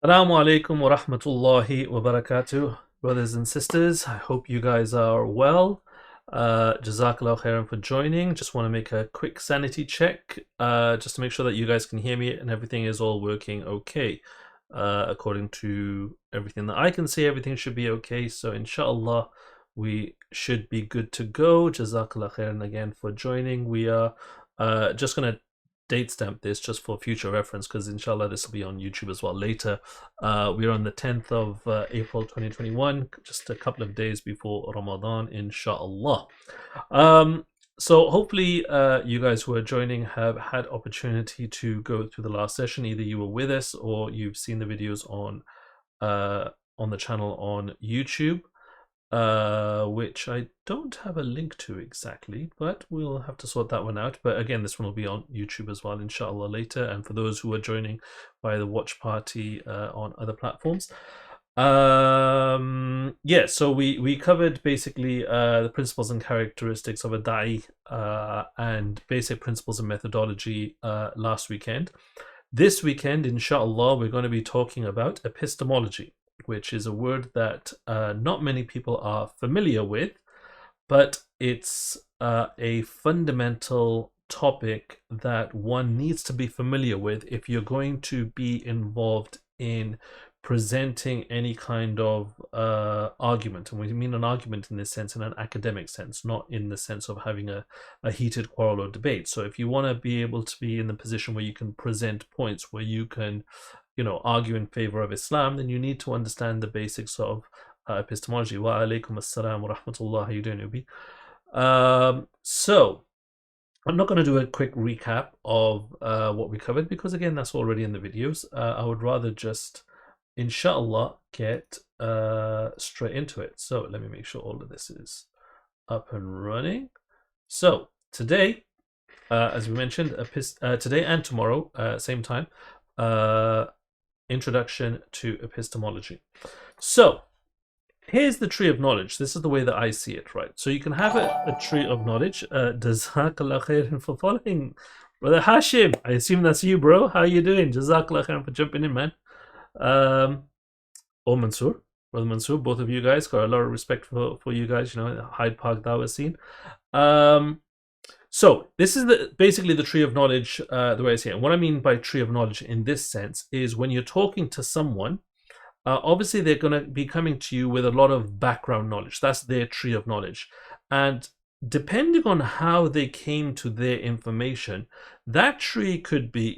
Assalamu alaikum wa rahmatullahi wa barakatuh, brothers and sisters. I hope you guys are well. Jazakallah khairan for joining. Just want to make a quick sanity check, just to make sure that you guys can hear me and everything is all working okay. According to everything that I can see, everything should be okay. So inshallah, we should be good to go. Jazakallah khairan again for joining. We are just going to date stamp this just for future reference because inshallah this will be on YouTube as well later. We're on the 10th of April 2021, just a couple of days before Ramadan, inshallah. So hopefully you guys who are joining have had opportunity to go through the last session. Either you were with us or you've seen the videos on the channel on YouTube, which I don't have a link to exactly, but we'll have to sort that one out. But again, this one will be on YouTube as well, inshallah, later. And for those who are joining by the watch party on other platforms. Yeah, so we covered basically the principles and characteristics of a da'i and basic principles and methodology last weekend. This weekend, inshallah, we're going to be talking about epistemology, which is a word that not many people are familiar with, but it's a fundamental topic that one needs to be familiar with if you're going to be involved in presenting any kind of argument. And we mean an argument in this sense, in an academic sense, not in the sense of having a heated quarrel or debate. So if you want to be able to be in the position where you can present points, where you can argue in favor of Islam, then you need to understand the basics of epistemology. Wa alaikum assalam wa rahmatullah. How you doing, Ubi? So I'm not going to do a quick recap of what we covered because again, that's already in the videos. I would rather just, inshallah, get straight into it. So let me make sure all of this is up and running. So today, as we mentioned, today and tomorrow, same time, Introduction to Epistemology. So here's the tree of knowledge. This is the way that I see it, right? So you can have a tree of knowledge. Jazakallah khairan for following. Brother Hashim, I assume that's you, bro. How you doing? Jazakallah khairan for jumping in, man. Or Mansoor. Brother Mansoor, both of you guys, got a lot of respect for you guys, the Hyde Park Dawah scene. So this is basically the tree of knowledge, the way I see it. And what I mean by tree of knowledge in this sense is when you're talking to someone, obviously they're going to be coming to you with a lot of background knowledge. That's their tree of knowledge. And depending on how they came to their information, that tree could be,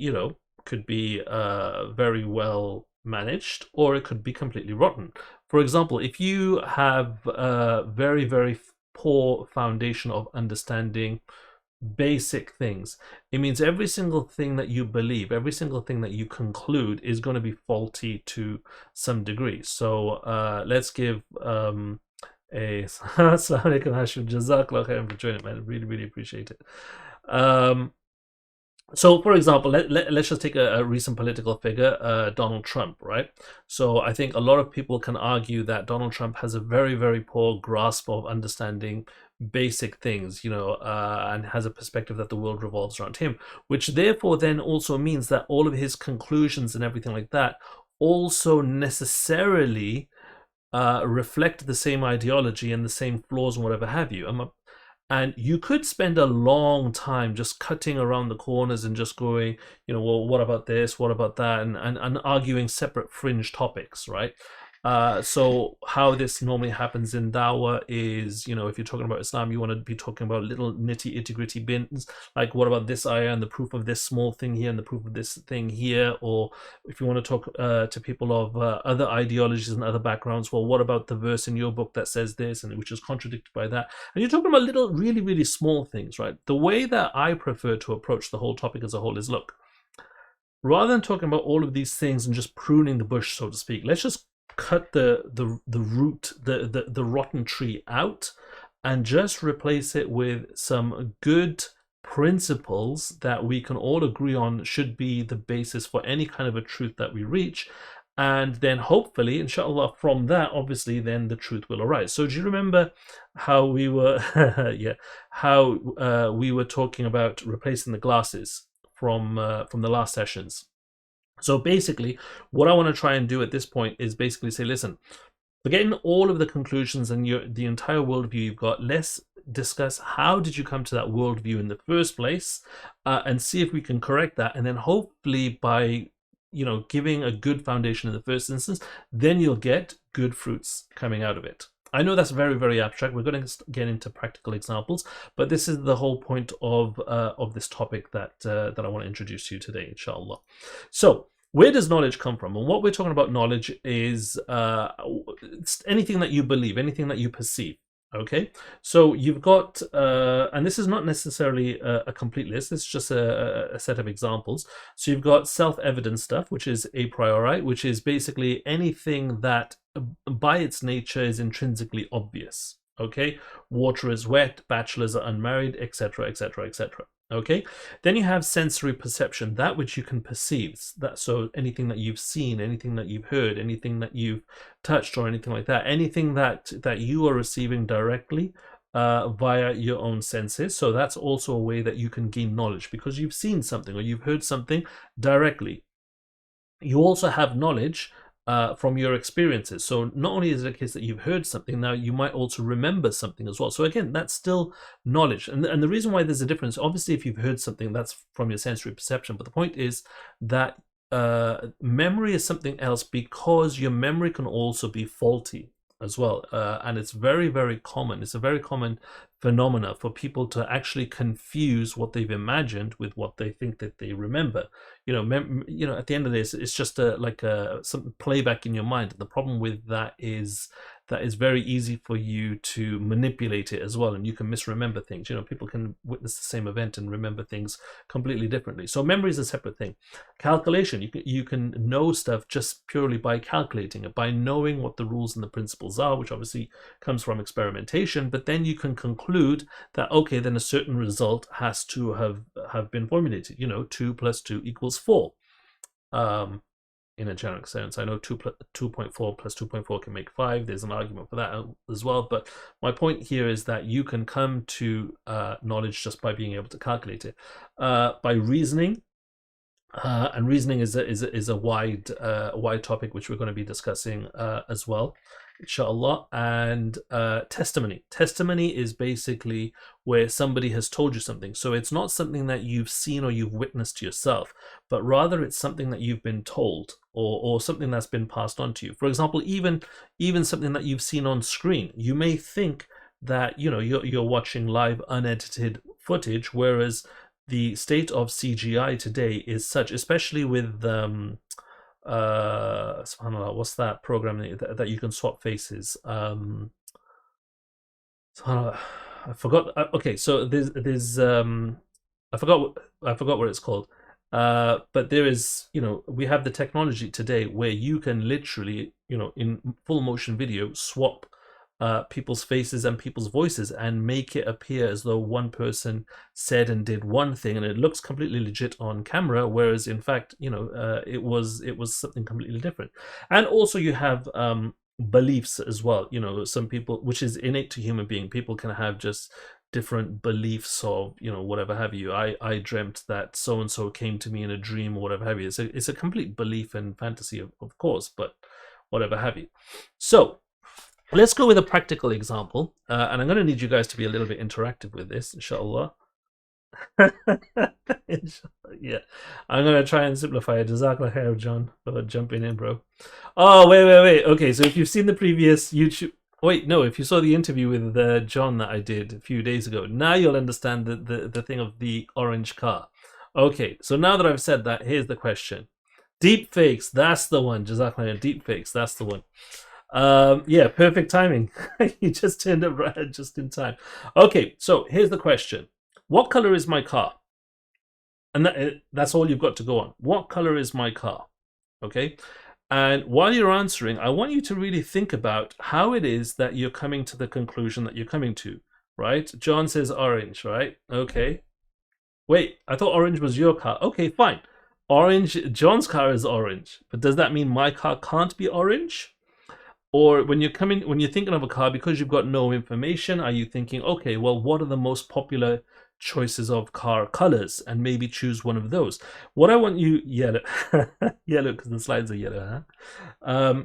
very well managed, or it could be completely rotten. For example, if you have a very, very poor foundation of understanding basic things, it means every single thing that you believe, every single thing that you conclude is going to be faulty to some degree. So let's give Assalamu alaikum Hashim, jazakallah khairan for joining, man. Really, really appreciate it. So, for example, let's just take a recent political figure, Donald Trump, right? So I think a lot of people can argue that Donald Trump has a very, very poor grasp of understanding basic things, and has a perspective that the world revolves around him, which therefore then also means that all of his conclusions and everything like that also necessarily reflect the same ideology and the same flaws and whatever have you. And you could spend a long time just cutting around the corners and just going, well, what about this? What about that? And arguing separate fringe topics, right? So how this normally happens in Dawah is, if you're talking about Islam, you want to be talking about little nitty-gritty bits, like what about this ayah and the proof of this small thing here and the proof of this thing here, or if you want to talk to people of other ideologies and other backgrounds, well, what about the verse in your book that says this and which is contradicted by that? And you're talking about little, really, really small things, right? The way that I prefer to approach the whole topic as a whole is, look, rather than talking about all of these things and just pruning the bush, so to speak, let's just cut the root, the rotten tree out, and just replace it with some good principles that we can all agree on should be the basis for any kind of a truth that we reach. And then hopefully, inshallah, from that, obviously, then the truth will arise. So do you remember how we were, we were talking about replacing the glasses from the last sessions? So basically, what I want to try and do at this point is basically say, listen, forgetting all of the conclusions and the entire worldview you've got, let's discuss how did you come to that worldview in the first place, and see if we can correct that. And then hopefully by giving a good foundation in the first instance, then you'll get good fruits coming out of it. I know that's very, very abstract. We're going to get into practical examples, but this is the whole point of this topic that I want to introduce to you today, inshallah. So, where does knowledge come from? And what we're talking about knowledge is anything that you believe, anything that you perceive. Okay, so you've got, and this is not necessarily a complete list, it's just a set of examples. So you've got self-evident stuff, which is a priori, which is basically anything that by its nature is intrinsically obvious. Okay, water is wet, bachelors are unmarried, etc., etc., etc. Okay, then you have sensory perception, that which you can perceive. So anything that you've seen, anything that you've heard, anything that you've touched, or anything like that, anything that you are receiving directly via your own senses. So that's also a way that you can gain knowledge, because you've seen something or you've heard something directly. You also have knowledge from your experiences. So not only is it a case that you've heard something, now you might also remember something as well. So again, that's still knowledge. And the reason why there's a difference, obviously if you've heard something, that's from your sensory perception. But the point is that memory is something else, because your memory can also be faulty as well. And it's very, very common. It's a very common phenomena for people to actually confuse what they've imagined with what they think that they remember. At the end of this, it's just some playback in your mind. The problem with that is very easy for you to manipulate it as well, and you can misremember things. People can witness the same event and remember things completely differently. So memory is a separate thing. Calculation, you can know stuff just purely by calculating it, by knowing what the rules and the principles are, which obviously comes from experimentation. But then you can conclude that, okay, then a certain result has to have been formulated. 2 + 2 = 4. In a general sense, I know 2.4 + 2.4 can make 5. There's an argument for that as well. But my point here is that you can come to knowledge just by being able to calculate it, by reasoning. And reasoning is a wide topic, which we're going to be discussing as well, inshallah. And testimony. Testimony is basically where somebody has told you something. So it's not something that you've seen or you've witnessed yourself, but rather it's something that you've been told, or something that's been passed on to you. For example, even something that you've seen on screen. You may think that you're watching live unedited footage, whereas the state of CGI today is such, especially with subhanallah, what's that program that you can swap faces? Subhanallah, I forgot. Okay, so there's I forgot what it's called. But there is, we have the technology today where you can literally, in full motion video, swap people's faces and people's voices and make it appear as though one person said and did one thing, and it looks completely legit on camera, whereas in fact, it was something completely different. And also you have beliefs as well. Some people, which is innate to human being, people can have just different beliefs of whatever have you. I dreamt that so and so came to me in a dream or whatever have you. It's a complete belief and fantasy, of course, but whatever have you. So let's go with a practical example, and I'm going to need you guys to be a little bit interactive with this, inshallah. Yeah, I'm going to try and simplify it. Jazakallah khair, John, for jumping in, bro. Oh, wait. Okay, so if you've seen the previous YouTube... Wait, no, if you saw the interview with John that I did a few days ago, now you'll understand the thing of the orange car. Okay, so now that I've said that, here's the question. Deep fakes, that's the one. Jazakallah khair, deep fakes, that's the one. Yeah, perfect timing. You just turned up right just in time. Okay, so here's the question. What color is my car? And that's all you've got to go on. What color is my car? Okay, and while you're answering, I want you to really think about how it is that you're coming to the conclusion that you're coming to, right? John says orange, right? Okay. Wait, I thought orange was your car. Okay, fine. Orange, John's car is orange, but does that mean my car can't be orange? Or when you're thinking of a car, because you've got no information, are you thinking, okay, well, what are the most popular choices of car colors and maybe choose one of those. What I want you, yellow, yellow, because the slides are yellow, huh?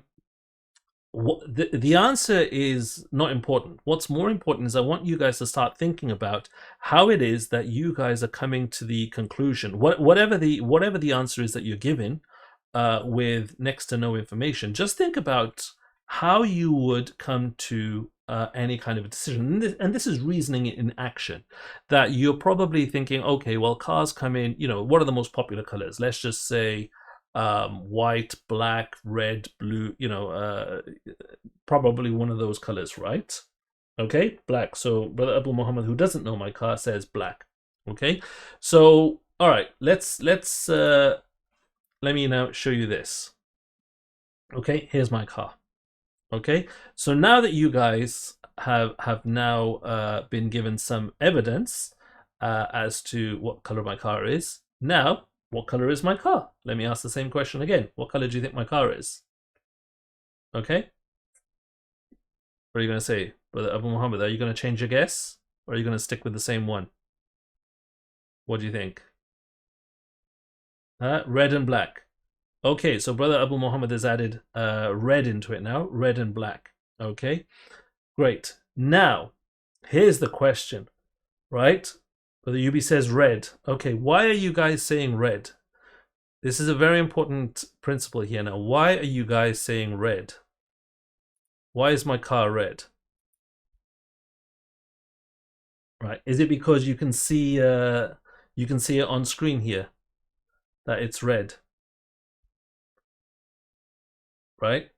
The answer is not important. What's more important is I want you guys to start thinking about how it is that you guys are coming to the conclusion, whatever the answer is that you're given, with next to no information. Just think about how you would come to any kind of a decision, and this is reasoning in action. That you're probably thinking, okay, well, cars come in. What are the most popular colors? Let's just say white, black, red, blue, probably one of those colors, right? Okay, black. So Brother Abu Muhammad, who doesn't know my car, says black. Okay, so all right, let's let me now show you this. Okay, here's my car. Okay, so now that you guys have now been given some evidence as to what color my car is, now what color is my car? Let me ask the same question again. What color do you think my car is? Okay. What are you going to say, Brother Abu Muhammad? Are you going to change your guess? Or are you going to stick with the same one? What do you think? Red and black. Okay, so Brother Abu Muhammad has added red into it now. Red and black. Okay, great. Now, here's the question, right? Brother Yubi says red. Okay, why are you guys saying red? This is a very important principle here now. Why are you guys saying red? Why is my car red? Right, is it because you can see it on screen here that it's red? Right?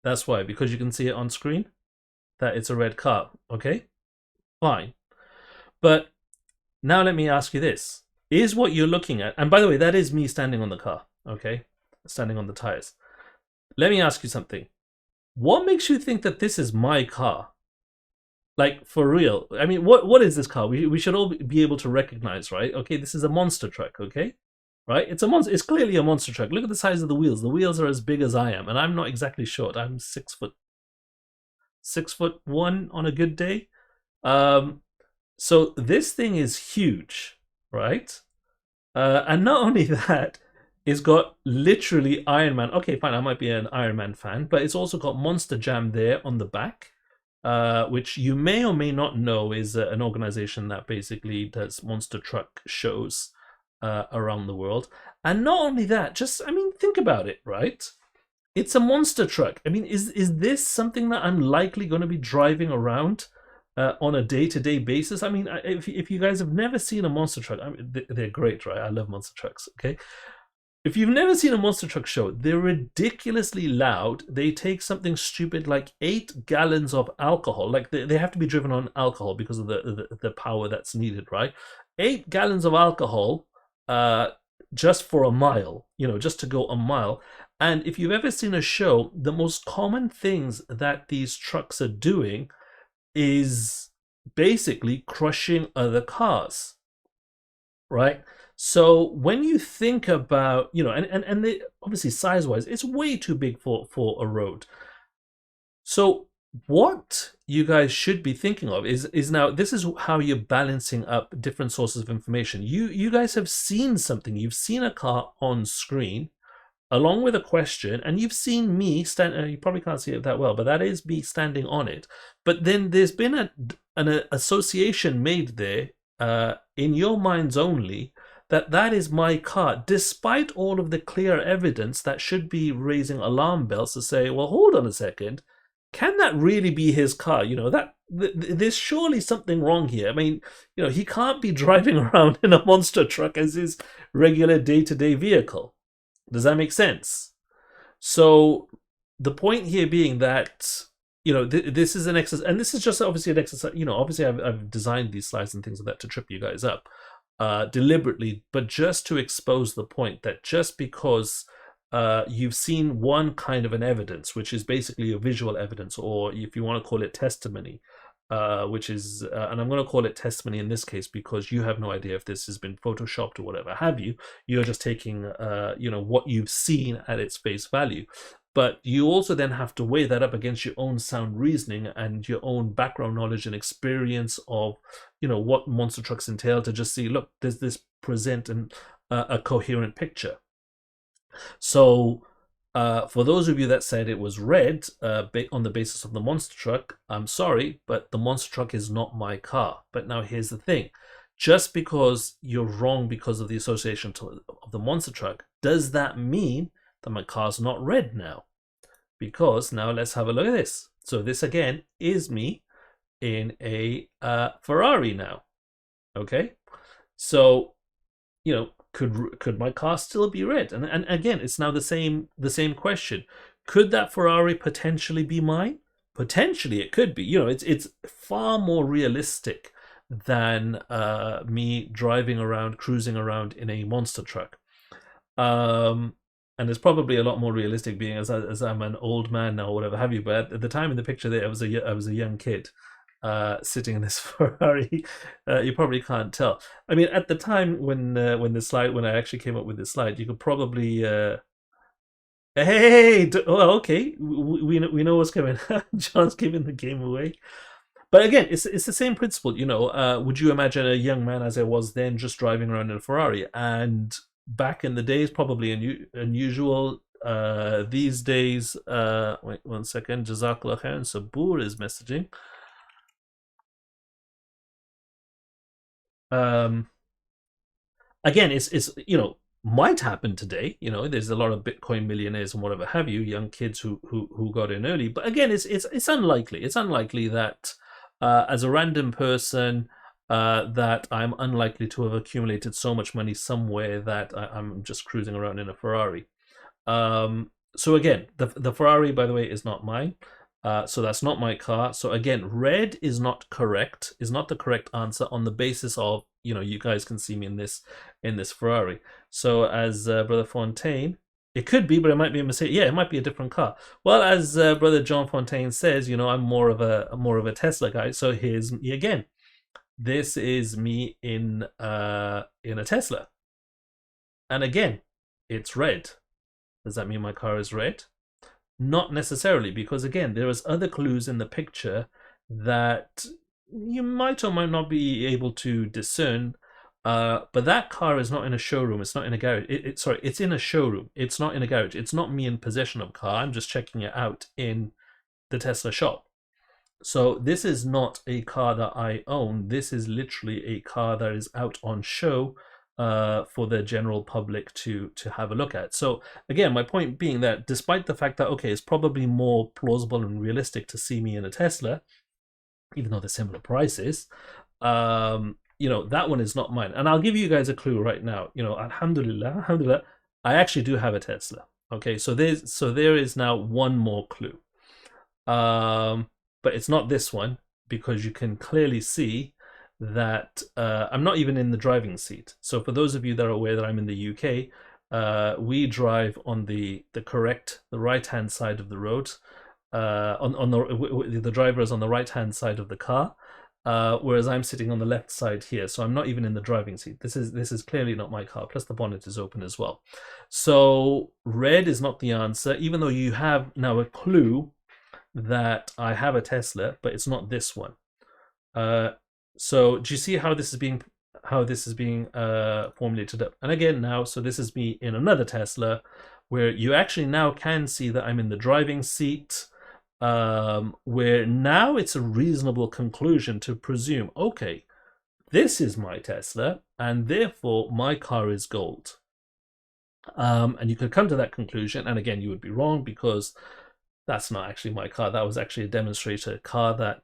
That's why, because you can see it on screen that it's a red car. Okay, fine. But now let me ask you this. Is what you're looking at, and by the way, that is me standing on the car, okay? Standing on the tires. Let me ask you something. What makes you think that this is my car? Like, for real. I mean, what is this car? We should all be able to recognize, right? Okay, this is a monster truck, okay? Right? It's a monster. It's clearly a monster truck. Look at the size of the wheels. The wheels are as big as I am, and I'm not exactly short. I'm 6'1" on a good day. So this thing is huge, right? And not only that, it's got literally Iron Man. Okay, fine, I might be an Iron Man fan, but it's also got Monster Jam there on the back, which you may or may not know is an organization that basically does monster truck shows around the world. And not only that, think about it, right? It's a monster truck. I mean, is this something that I'm likely going to be driving around on a day-to-day basis? I mean, if you guys have never seen a monster truck, I mean, they're great, right? I love monster trucks, okay? If you've never seen a monster truck show, they're ridiculously loud. They take something stupid like 8 gallons of alcohol. Like, they have to be driven on alcohol because of the power that's needed, right? 8 gallons of alcohol just for a mile, just to go a mile. And if you've ever seen a show, the most common things that these trucks are doing is basically crushing other cars, right? So when you think about, and they, obviously size-wise, it's way too big for a road. So what you guys should be thinking of is now, this is how you're balancing up different sources of information. You guys have seen something. You've seen a car on screen along with a question, and you've seen me stand. You probably can't see it that well, but that is me standing on it. But then there's been an association made there in your minds only that is my car, despite all of the clear evidence that should be raising alarm bells to say, well, hold on a second, can that really be his car? There's surely something wrong here. I mean, he can't be driving around in a monster truck as his regular day-to-day vehicle. Does that make sense? So the point here being that, this is an exercise, and this is just obviously an exercise. Obviously I've designed these slides and things like that to trip you guys up deliberately, but just to expose the point that just because you've seen one kind of an evidence, which is basically a visual evidence, or if you want to call it testimony, which is, and I'm going to call it testimony in this case because you have no idea if this has been photoshopped or whatever have you. You're just taking, what you've seen at its face value. But you also then have to weigh that up against your own sound reasoning and your own background knowledge and experience of, what monster trucks entail, to just see, look, does this present a coherent picture? So for those of you that said it was red on the basis of the monster truck, I'm sorry, but the monster truck is not my car. But now here's the thing. Just because you're wrong because of the association of the monster truck, does that mean that my car's not red now? Because now let's have a look at this. So this again is me in a Ferrari now. Okay, so could my car still be red? And again, it's now the same question. Could that Ferrari potentially be mine? Potentially, it could be. It's far more realistic than me driving around, cruising around in a monster truck. And it's probably a lot more realistic, being as I'm an old man now, or whatever have you. But at the time in the picture there, I was a young kid sitting in this Ferrari. You probably can't tell. I mean, at the time when I actually came up with this slide, you could probably hey, oh, okay, we know what's coming. John's giving the game away. But again, it's the same principle. Would you imagine a young man as I was then just driving around in a Ferrari? And back in the days, probably unusual. These days, wait 1 second. Jazakallah khair. Sabur is messaging. Again, it's might happen today. There's a lot of Bitcoin millionaires and whatever have you, young kids who got in early. But again, it's unlikely. It's unlikely that as a random person, that I'm unlikely to have accumulated so much money somewhere that I'm just cruising around in a Ferrari. So again, the Ferrari, by the way, is not mine. So that's not my car. So again, red is not correct, is not the correct answer on the basis of, you guys can see me in this Ferrari. So as Brother Fontaine, it could be, but it might be a mistake. Yeah, it might be a different car. Well, as Brother John Fontaine says, I'm more of a Tesla guy. So here's me again. This is me in a Tesla. And again, it's red. Does that mean my car is red? Not necessarily, because again, there is other clues in the picture that you might or might not be able to discern. But that car is not in a showroom. It's not in a garage. It's in a showroom. It's not in a garage. It's not me in possession of a car. I'm just checking it out in the Tesla shop. So this is not a car that I own. This is literally a car that is out on show for the general public to have a look at. So again, my point being that despite the fact that, okay, it's probably more plausible and realistic to see me in a Tesla, even though they're similar prices, that one is not mine. And I'll give you guys a clue right now. Alhamdulillah, I actually do have a Tesla. Okay, so there is now one more clue. But it's not this one, because you can clearly see that I'm not even in the driving seat. So for those of you that are aware that I'm in the UK, we drive on the right-hand side of the road. The driver is on the right-hand side of the car, whereas I'm sitting on the left side here. So I'm not even in the driving seat. This is clearly not my car. Plus the bonnet is open as well. So red is not the answer, even though you have now a clue that I have a Tesla, but it's not this one. So do you see how this is being formulated up? And again now, so this is me in another Tesla, where you actually now can see that I'm in the driving seat, where now it's a reasonable conclusion to presume, okay, this is my Tesla, and therefore my car is gold. And you could come to that conclusion, and again, you would be wrong, because that's not actually my car. That was actually a demonstrator car that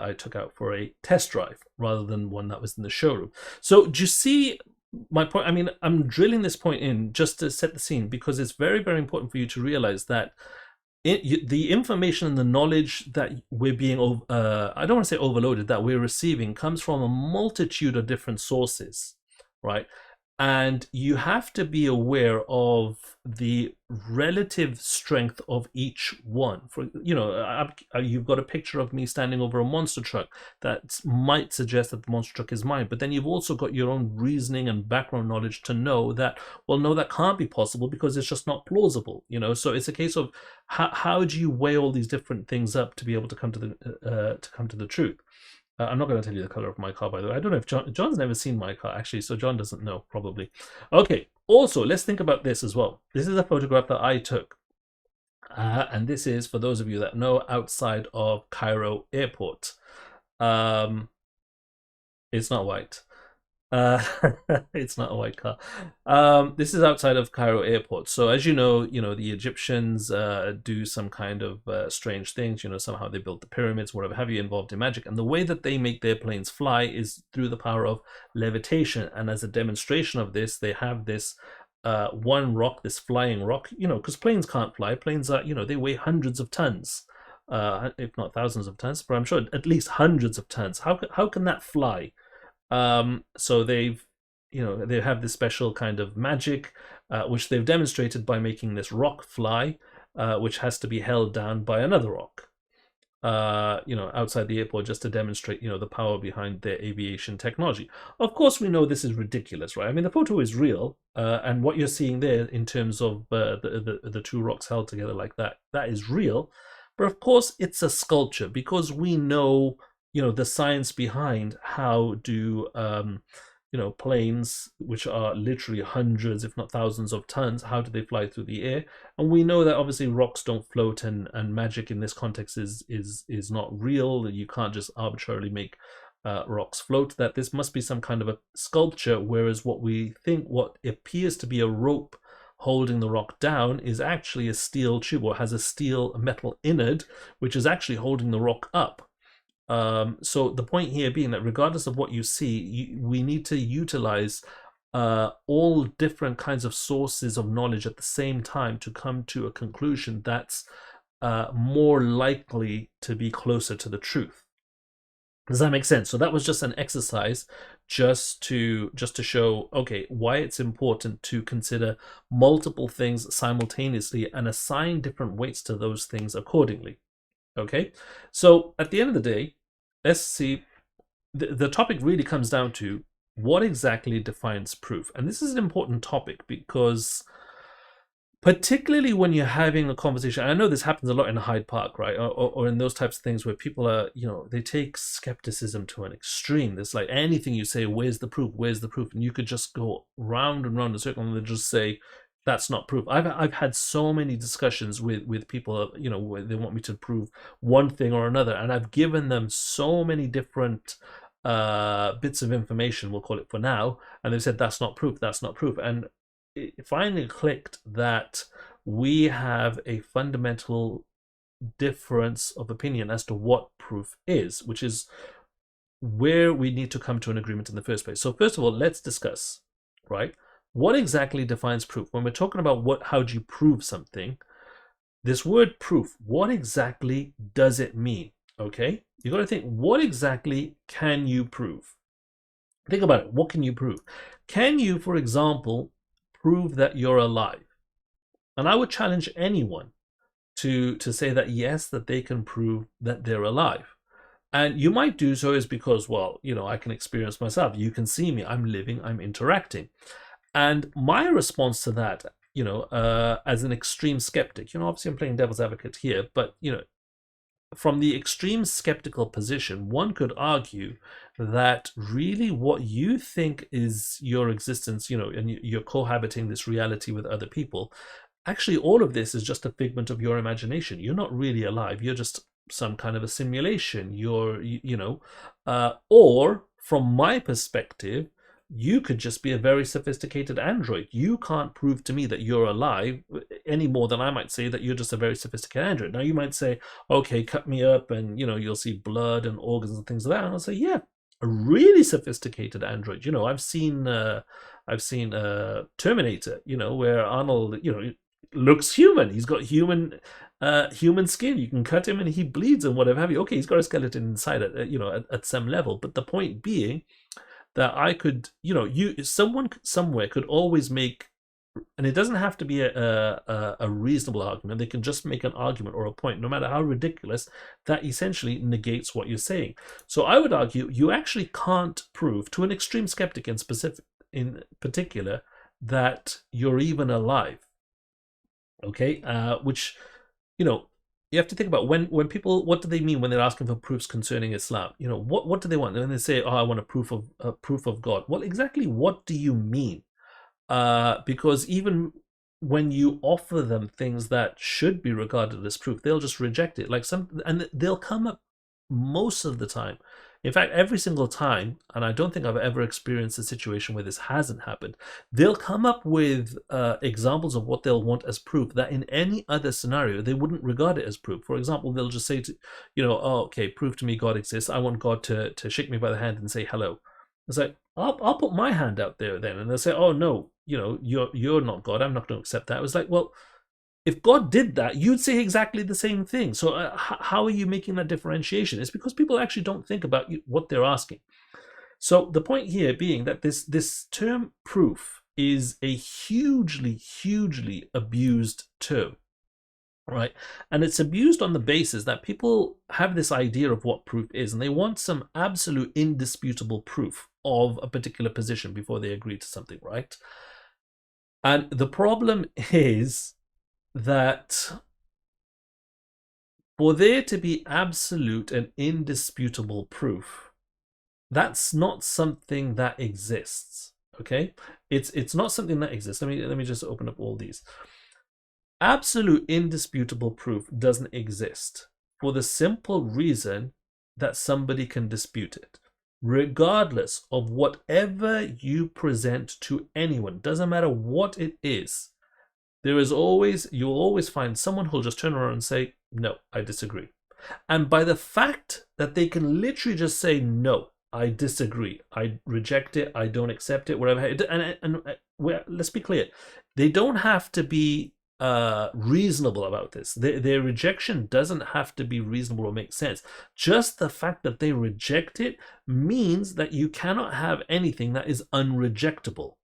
I took out for a test drive rather than one that was in the showroom. So do you see my point? I mean, I'm drilling this point in just to set the scene, because it's very, very important for you to realize that the information and the knowledge that we're being, I don't want to say overloaded, that we're receiving comes from a multitude of different sources, right? and you have to be aware of the relative strength of each one. For you've got a picture of me standing over a monster truck that might suggest that the monster truck is mine, but then you've also got your own reasoning and background knowledge to know that, well, no, that can't be possible because it's just not plausible. So it's a case of how do you weigh all these different things up to be able to come to the truth. I'm not going to tell you the color of my car, by the way. I don't know if John's never seen my car, actually, so John doesn't know, probably. Okay, also, let's think about this as well. This is a photograph that I took. And this is, for those of you that know, outside of Cairo Airport. It's not white. It's not a white car. This is outside of Cairo Airport. So as you know, the Egyptians do some kind of strange things. Somehow they built the pyramids, whatever have you, involved in magic. And the way that they make their planes fly is through the power of levitation. And as a demonstration of this, they have this one rock, this flying rock. Because planes can't fly. Planes are, they weigh hundreds of tons, if not thousands of tons. But I'm sure at least hundreds of tons. How can that fly? So they have this special kind of magic, which they've demonstrated by making this rock fly, which has to be held down by another rock, outside the airport, just to demonstrate, the power behind their aviation technology. Of course, we know this is ridiculous, right? I mean, the photo is real, and what you're seeing there in terms of the two rocks held together like that is real. But of course, it's a sculpture, because we know the science behind how do planes, which are literally hundreds if not thousands of tons, how do they fly through the air? And we know that obviously rocks don't float, and magic in this context is not real. You can't just arbitrarily make rocks float. That this must be some kind of a sculpture, whereas what appears to be a rope holding the rock down is actually a steel tube, or has a metal innard, which is actually holding the rock up. So the point here being that regardless of what you see, we need to utilize all different kinds of sources of knowledge at the same time to come to a conclusion that's more likely to be closer to the truth. Does that make sense? So that was just an exercise just to show, okay, why it's important to consider multiple things simultaneously and assign different weights to those things accordingly. Okay, so at the end of the day, let's see, the topic really comes down to what exactly defines proof. And this is an important topic because particularly when you're having a conversation, I know this happens a lot in Hyde Park, right? Or in those types of things where people are, they take skepticism to an extreme. There's like anything you say, where's the proof? Where's the proof? And you could just go round and round a circle and they just say, that's not proof. I've had so many discussions with people, where they want me to prove one thing or another, and I've given them so many different bits of information, we'll call it for now, and they've said that's not proof, that's not proof. And it finally clicked that we have a fundamental difference of opinion as to what proof is, which is where we need to come to an agreement in the first place. So first of all, let's discuss, right? What exactly defines proof? When we're talking about how do you prove something, this word proof, what exactly does it mean? Okay, you got to think, what exactly can you prove? Think about it. What can you prove? Can you, for example, prove that you're alive? And I would challenge anyone to say that yes, that they can prove that they're alive. And you might do so is because, well, I can experience myself. You can see me. I'm living. I'm interacting. And my response to that, as an extreme skeptic, obviously I'm playing devil's advocate here, but, from the extreme skeptical position, one could argue that really what you think is your existence, and you're cohabiting this reality with other people, actually all of this is just a figment of your imagination. You're not really alive. You're just some kind of a simulation. Or from my perspective, you could just be a very sophisticated android. You can't prove to me that you're alive any more than I might say that you're just a very sophisticated android. Now you might say, okay, cut me up and, you'll see blood and organs and things like that. And I'll say, yeah, a really sophisticated android. I've seen Terminator, where Arnold, looks human. He's got human skin. You can cut him and he bleeds and whatever have you. Okay, he's got a skeleton inside at some level. But the point being that I could, someone somewhere could always make, and it doesn't have to be a reasonable argument. They can just make an argument or a point, no matter how ridiculous, that essentially negates what you're saying. So I would argue you actually can't prove to an extreme skeptic in particular that you're even alive. Okay, which you have to think about when people, what do they mean when they're asking for proofs concerning Islam? What do they want? And they say, "Oh, I want a proof of God." Well, exactly what do you mean? Because even when you offer them things that should be regarded as proof, they'll just reject it. And they'll come up most of the time. In fact, every single time, and I don't think I've ever experienced a situation where this hasn't happened, they'll come up with examples of what they'll want as proof that in any other scenario, they wouldn't regard it as proof. For example, they'll just say "Oh, okay, prove to me God exists. I want God to shake me by the hand and say hello." It's like, I'll put my hand out there then. And they'll say, "Oh, no, you're not God. I'm not going to accept that." It was like, well, if God did that, you'd say exactly the same thing. So how are you making that differentiation? It's because people actually don't think about what they're asking. So the point here being that this term proof is a hugely, hugely abused term, right? And it's abused on the basis that people have this idea of what proof is, and they want some absolute indisputable proof of a particular position before they agree to something, right? And the problem is that for there to be absolute and indisputable proof, that's not something that exists. Okay, it's not something that exists. Let me just open up all these. Absolute indisputable proof doesn't exist for the simple reason that somebody can dispute it, regardless of whatever you present to anyone. Doesn't matter what it is. You'll always find someone who'll just turn around and say, "No, I disagree." And by the fact that they can literally just say, "No, I disagree, I reject it, I don't accept it," whatever. And let's be clear, they don't have to be reasonable about this. Their rejection doesn't have to be reasonable or make sense. Just the fact that they reject it means that you cannot have anything that is unrejectable.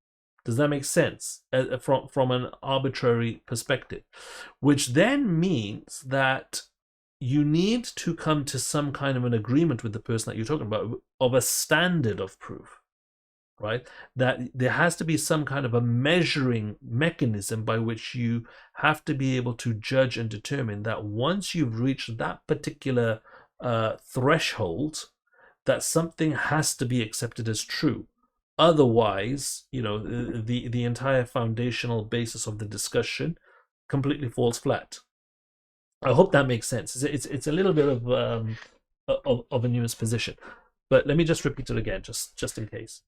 Does that make sense from an arbitrary perspective? Which then means that you need to come to some kind of an agreement with the person that you're talking about of a standard of proof, right? That there has to be some kind of a measuring mechanism by which you have to be able to judge and determine that once you've reached that particular threshold, that something has to be accepted as true. Otherwise, the entire foundational basis of the discussion completely falls flat. I hope that makes sense. It's a little bit of a nuanced position, but let me just repeat it again, just in case.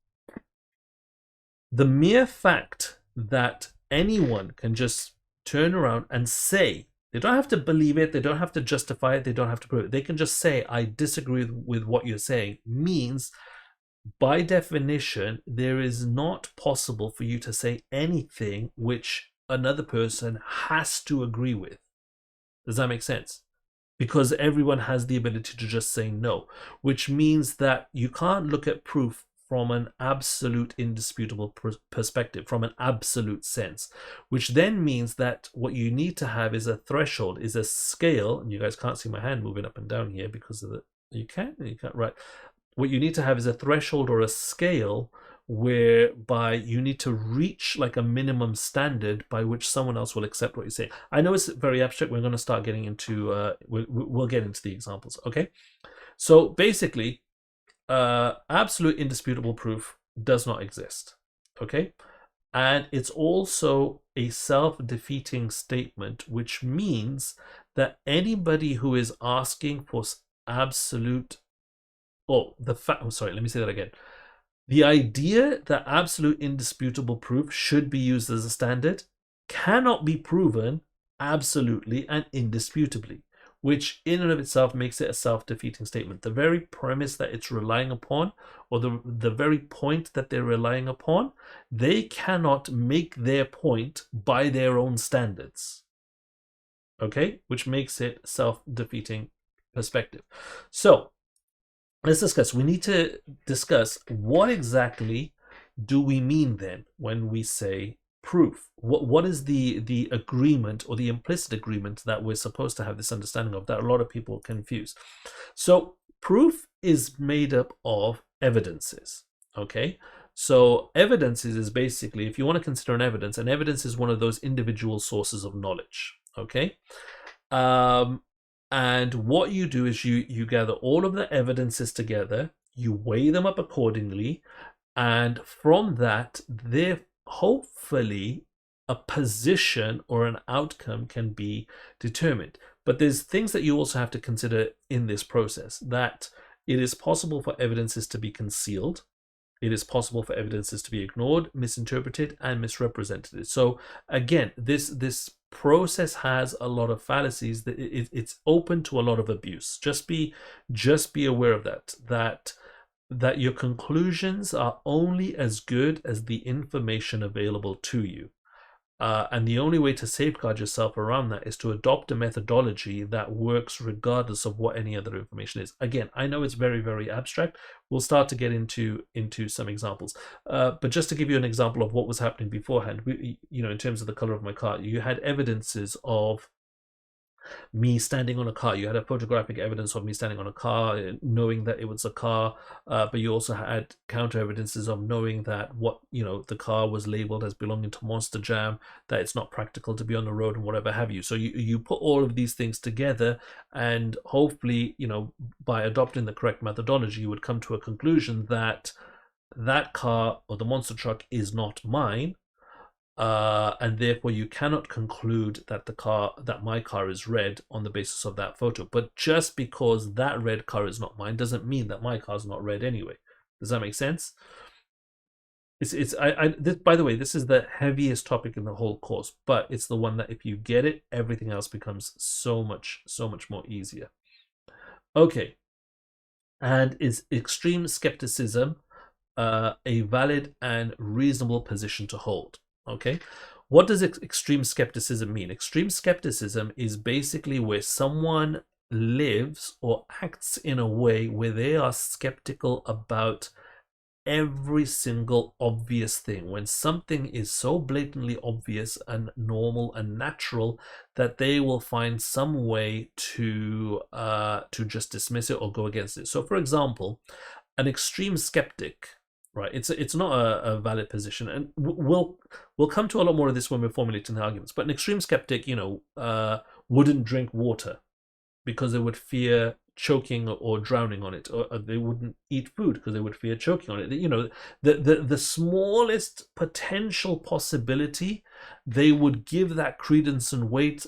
The mere fact that anyone can just turn around and say, they don't have to believe it, they don't have to justify it, they don't have to prove it, they can just say, "I disagree with what you're saying," means by definition, there is not possible for you to say anything which another person has to agree with. Does that make sense? Because everyone has the ability to just say no, which means that you can't look at proof from an absolute indisputable perspective, from an absolute sense, which then means that what you need to have is a threshold, is a scale, and you guys can't see my hand moving up and down here because of the, you can't, right? What you need to have is a threshold or a scale whereby you need to reach like a minimum standard by which someone else will accept what you say. I know it's very abstract. We're going to start getting into, we'll get into the examples, okay? So basically, absolute indisputable proof does not exist, okay? And it's also a self-defeating statement, which means that anybody who is asking for absolute, sorry, let me say that again. The idea that absolute indisputable proof should be used as a standard cannot be proven absolutely and indisputably, which in and of itself makes it a self-defeating statement. The very premise that it's relying upon, or the very point that they're relying upon, they cannot make their point by their own standards. Okay? Which makes it self-defeating perspective. So, let's discuss. We need to discuss what exactly do we mean then when we say proof? What is the agreement or the implicit agreement that we're supposed to have this understanding of that a lot of people confuse? So proof is made up of evidences. Okay. So evidences is basically, if you want to consider an evidence is one of those individual sources of knowledge. Okay. Um, and what you do is you gather all of the evidences together, you weigh them up accordingly, and from that, there hopefully a position or an outcome can be determined. But there's things that you also have to consider in this process, that it is possible for evidences to be concealed. It is possible for evidences to be ignored, misinterpreted, and misrepresented. So again, this process has a lot of fallacies. That it's open to a lot of abuse. Just be aware of that. That your conclusions are only as good as the information available to you. And the only way to safeguard yourself around that is to adopt a methodology that works regardless of what any other information is. Again, I know it's very, very abstract. We'll start to get into some examples. But just to give you an example of what was happening beforehand, in terms of the color of my car, you had evidences of me standing on a car. You had a photographic evidence of me standing on a car, knowing that it was a car, but you also had counter evidences of knowing that the car was labeled as belonging to Monster Jam, that it's not practical to be on the road and whatever have you. So you put all of these things together, and hopefully, by adopting the correct methodology, you would come to a conclusion that that car or the monster truck is not mine, and therefore you cannot conclude that my car is red on the basis of that photo. But just because that red car is not mine doesn't mean that my car is not red anyway. Does that make sense? By the way, this is the heaviest topic in the whole course, but it's the one that if you get it, everything else becomes so much more easier. Okay. And is extreme skepticism a valid and reasonable position to hold? Okay. What does extreme skepticism mean? Extreme skepticism is basically where someone lives or acts in a way where they are skeptical about every single obvious thing. When something is so blatantly obvious and normal and natural that they will find some way to just dismiss it or go against it. So, for example, an extreme skeptic, right? It's not a valid position, and we'll come to a lot more of this when we're formulating the arguments. But an extreme skeptic, wouldn't drink water because they would fear choking or drowning on it, or they wouldn't eat food because they would fear choking on it. The smallest potential possibility, they would give that credence and weight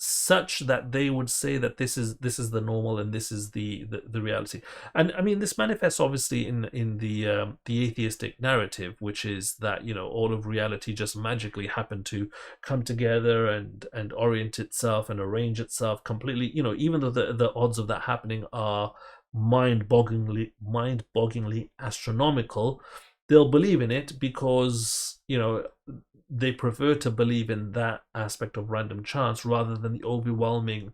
such that they would say that this is the normal and this is the reality. And I mean, this manifests obviously in the atheistic narrative, which is that all of reality just magically happened to come together and orient itself and arrange itself completely. Even though the odds of that happening are mind-bogglingly astronomical, they'll believe in it because they prefer to believe in that aspect of random chance rather than the overwhelming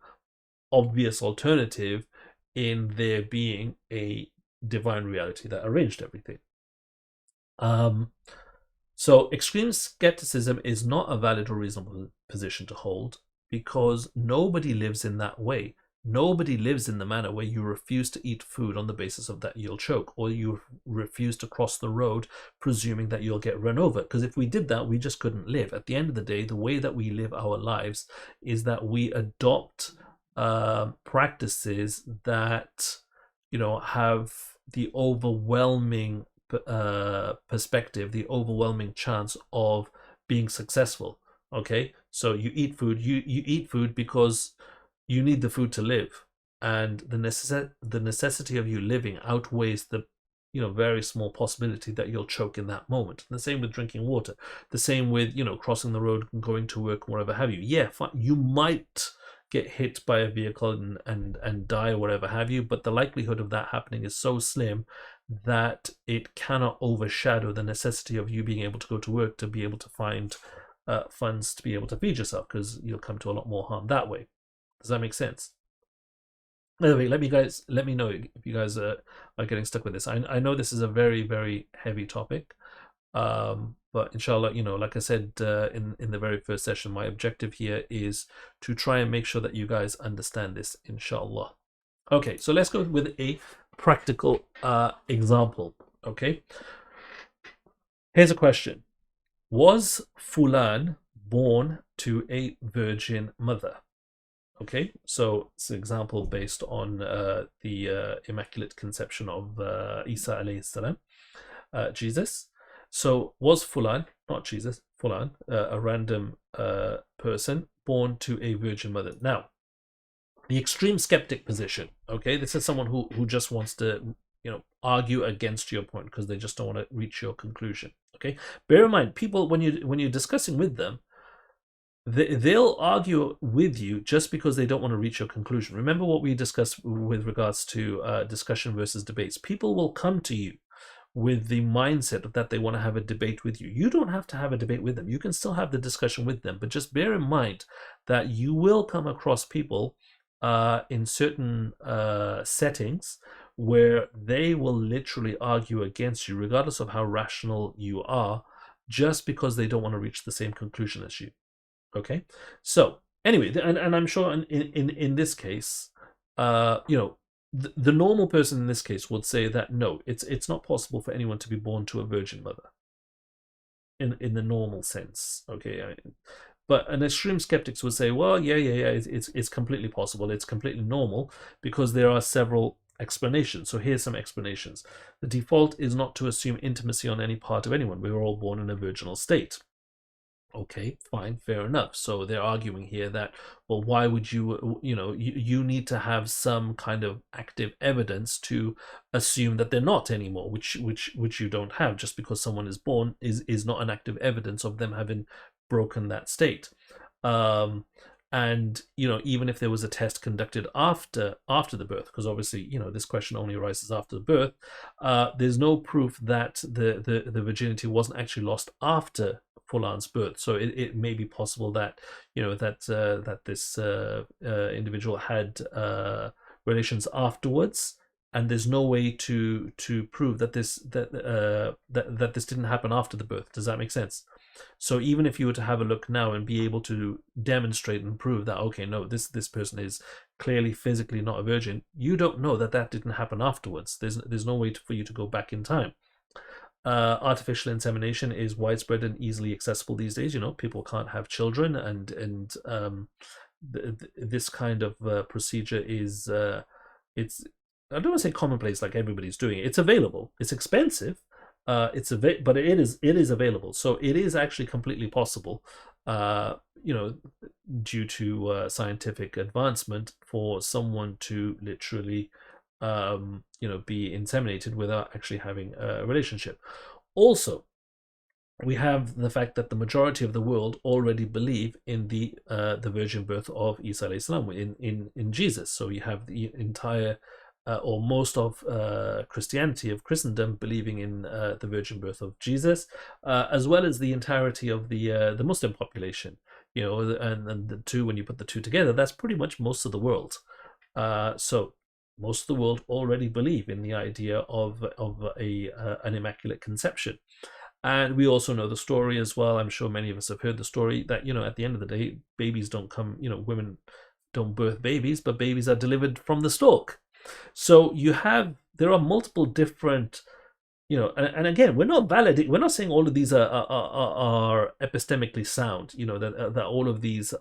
obvious alternative in there being a divine reality that arranged everything. So extreme skepticism is not a valid or reasonable position to hold because nobody lives in that way. Nobody lives in the manner where you refuse to eat food on the basis of that you'll choke, or you refuse to cross the road presuming that you'll get run over. Because if we did that, we just couldn't live. At the end of the day, the way that we live our lives is that we adopt practices that have the overwhelming perspective, the overwhelming chance of being successful. Okay, so you eat food. You eat food because you need the food to live, and the necessity of you living outweighs the very small possibility that you'll choke in that moment. And the same with drinking water. The same with crossing the road and going to work, whatever have you. Yeah, fine. You might get hit by a vehicle and die or whatever have you, but the likelihood of that happening is so slim that it cannot overshadow the necessity of you being able to go to work to be able to find funds to be able to feed yourself, because you'll come to a lot more harm that way. Does that make sense? Anyway, let me know if you guys are getting stuck with this. I know this is a very, very heavy topic. But inshallah, like I said in the very first session, my objective here is to try and make sure that you guys understand this, inshallah. Okay, so let's go with a practical example. Okay, here's a question. Was Fulan born to a virgin mother? Okay, so it's an example based on the Immaculate Conception of Isa alayhi salam, Jesus. So was Fulan, not Jesus, Fulan, a random person born to a virgin mother? Now, the extreme skeptic position, okay, this is someone who just wants to argue against your point because they just don't want to reach your conclusion. Okay, bear in mind, people, when you're discussing with them, they'll argue with you just because they don't want to reach your conclusion. Remember what we discussed with regards to discussion versus debates. People will come to you with the mindset that they want to have a debate with you. You don't have to have a debate with them. You can still have the discussion with them, but just bear in mind that you will come across people in certain settings where they will literally argue against you, regardless of how rational you are, just because they don't want to reach the same conclusion as you. Okay, so anyway, and I'm sure in this case, the normal person in this case would say that no, it's not possible for anyone to be born to a virgin mother in the normal sense. Okay, but an extreme skeptics would say, well, yeah, it's completely possible. It's completely normal because there are several explanations. So here's some explanations. The default is not to assume intimacy on any part of anyone. We were all born in a virginal state. Okay, fine, fair enough. So they're arguing here that, well, why would you need to have some kind of active evidence to assume that they're not anymore, which you don't have. Just because someone is born is not an active evidence of them having broken that state. And even if there was a test conducted after the birth, because obviously this question only arises after the birth, there's no proof that the virginity wasn't actually lost after Fulan's birth. So it may be possible that that this individual had relations afterwards, and there's no way to prove that this didn't happen after the birth. Does that make sense? So even if you were to have a look now and be able to demonstrate and prove that, okay, no, this person is clearly physically not a virgin, you don't know that didn't happen afterwards. There's no way for you to go back in time. Artificial insemination is widespread and easily accessible these days. People can't have children, and this kind of procedure is it's, I don't want to say commonplace, like everybody's doing it. It's available. It's expensive. But it is available. So it is actually completely possible, due to scientific advancement, for someone to literally be inseminated without actually having a relationship. Also, we have the fact that the majority of the world already believe in the virgin birth of Isa alayhi salam, in Jesus. So you have the entire or most of Christianity, of Christendom, believing in the virgin birth of Jesus, as well as the entirety of the Muslim population. And the two, when you put the two together, that's pretty much most of the world. So most of the world already believe in the idea of an immaculate conception. And we also know the story as well. I'm sure many of us have heard the story that, at the end of the day, babies don't come, women don't birth babies, but babies are delivered from the stalk. So there are multiple different, and again, we're not saying all of these are epistemically sound, that all of these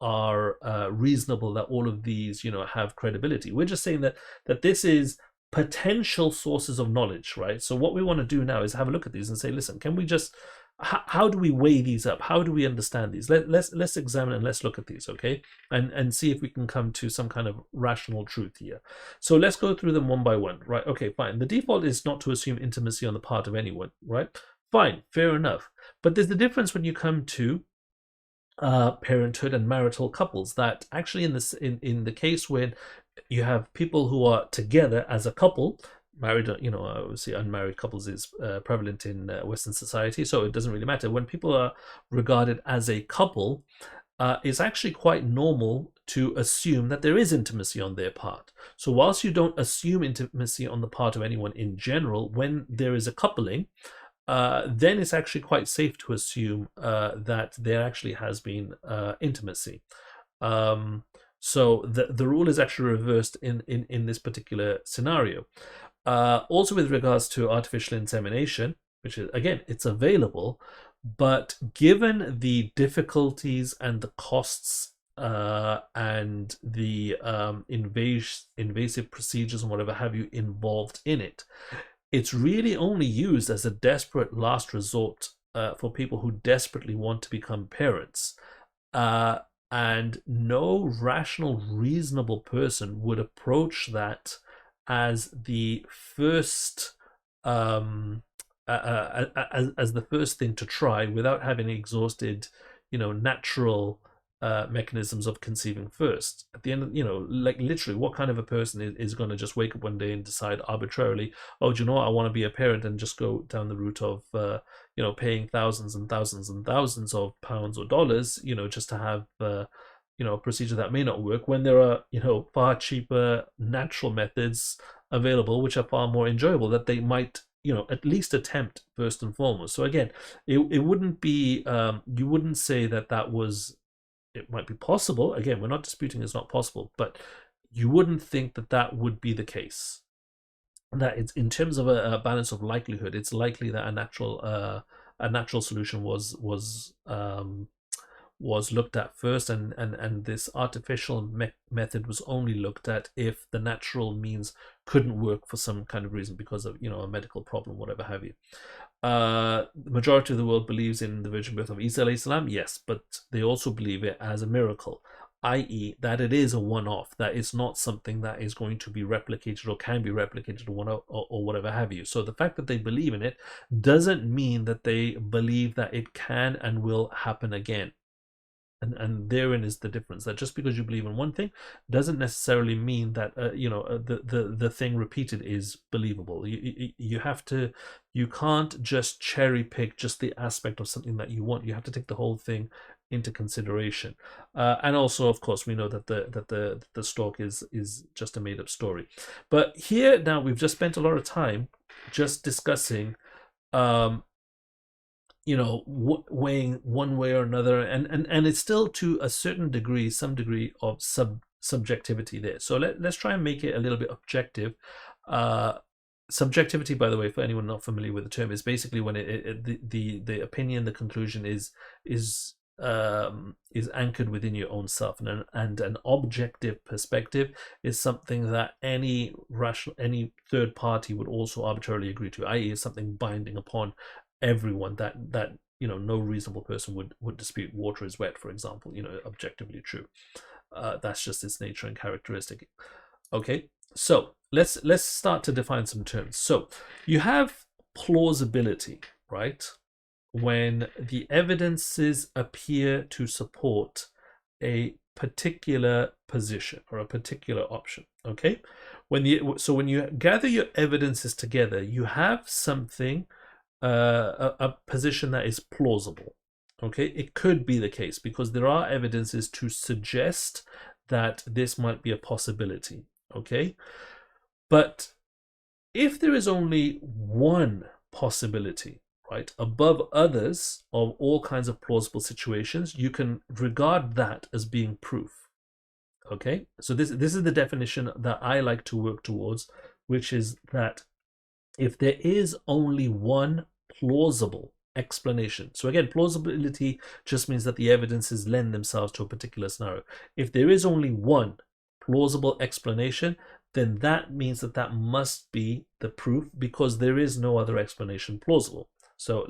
are reasonable, that all of these, have credibility. We're just saying that this is potential sources of knowledge, right? So what we want to do now is have a look at these and say, listen, can we just, how do we weigh these up? How do we understand these? Let's examine and let's look at these, okay? And see if we can come to some kind of rational truth here. So let's go through them one by one, right? Okay, fine. The default is not to assume intimacy on the part of anyone, right? Fine, fair enough. But there's the difference when you come to parenthood and marital couples, that actually in the case when you have people who are together as a couple, married, obviously unmarried couples is prevalent in Western society, so it doesn't really matter. When people are regarded as a couple, it's actually quite normal to assume that there is intimacy on their part. So whilst you don't assume intimacy on the part of anyone in general, when there is a coupling, then it's actually quite safe to assume that there actually has been intimacy. So the rule is actually reversed in this particular scenario. Also with regards to artificial insemination, which is, again, it's available, but given the difficulties and the costs and the invasive procedures and whatever have you involved in it, it's really only used as a desperate last resort for people who desperately want to become parents. And no rational, reasonable person would approach that as the first as the first thing to try without having exhausted, natural mechanisms of conceiving first. At the end of, like literally, what kind of a person is going to just wake up one day and decide arbitrarily, oh, do you know what, I want to be a parent, and just go down the route of paying thousands and thousands and thousands of pounds or dollars, just to have a procedure that may not work, when there are far cheaper natural methods available which are far more enjoyable, that they might at least attempt first and foremost. So again, it wouldn't be you wouldn't say that was, it might be possible. Again, we're not disputing it's not possible, but you wouldn't think that would be the case. That it's, in terms of a balance of likelihood, it's likely that a natural solution was looked at first, and this artificial method was only looked at if the natural means couldn't work for some kind of reason, because of a medical problem, whatever have you. The majority of the world believes in the virgin birth of Isa alayhi salam, yes, but they also believe it as a miracle, i.e. that it is a one-off, that it's not something that is going to be replicated or can be replicated or whatever have you. So the fact that they believe in it doesn't mean that they believe that it can and will happen again. And therein is the difference, that just because you believe in one thing doesn't necessarily mean that the thing repeated is believable. You can't just cherry pick just the aspect of something that you want. You have to take the whole thing into consideration. And also, of course, we know that the stork is just a made-up story. But here now we've just spent a lot of time just discussing weighing one way or another, and it's still to a certain degree, some degree of subjectivity there. So let's try and make it a little bit objective. Subjectivity, by the way, for anyone not familiar with the term, is basically when the opinion, the conclusion is anchored within your own self, and an objective perspective is something that any third party would also arbitrarily agree to, i.e. is something binding upon everyone, that no reasonable person would dispute. Water is wet, for example, objectively true. That's just its nature and characteristic. Okay, so let's start to define some terms. So you have plausibility, right? When the evidences appear to support a particular position or a particular option. Okay, when you gather your evidences together, you have something, a position that is plausible. Okay, it could be the case because there are evidences to suggest that this might be a possibility. Okay, but if there is only one possibility, right, above others of all kinds of plausible situations, you can regard that as being proof. Okay, so this is the definition that I like to work towards, which is that if there is only one plausible explanation. So again, plausibility just means that the evidences lend themselves to a particular scenario. If there is only one plausible explanation, then that means that must be the proof, because there is no other explanation plausible. So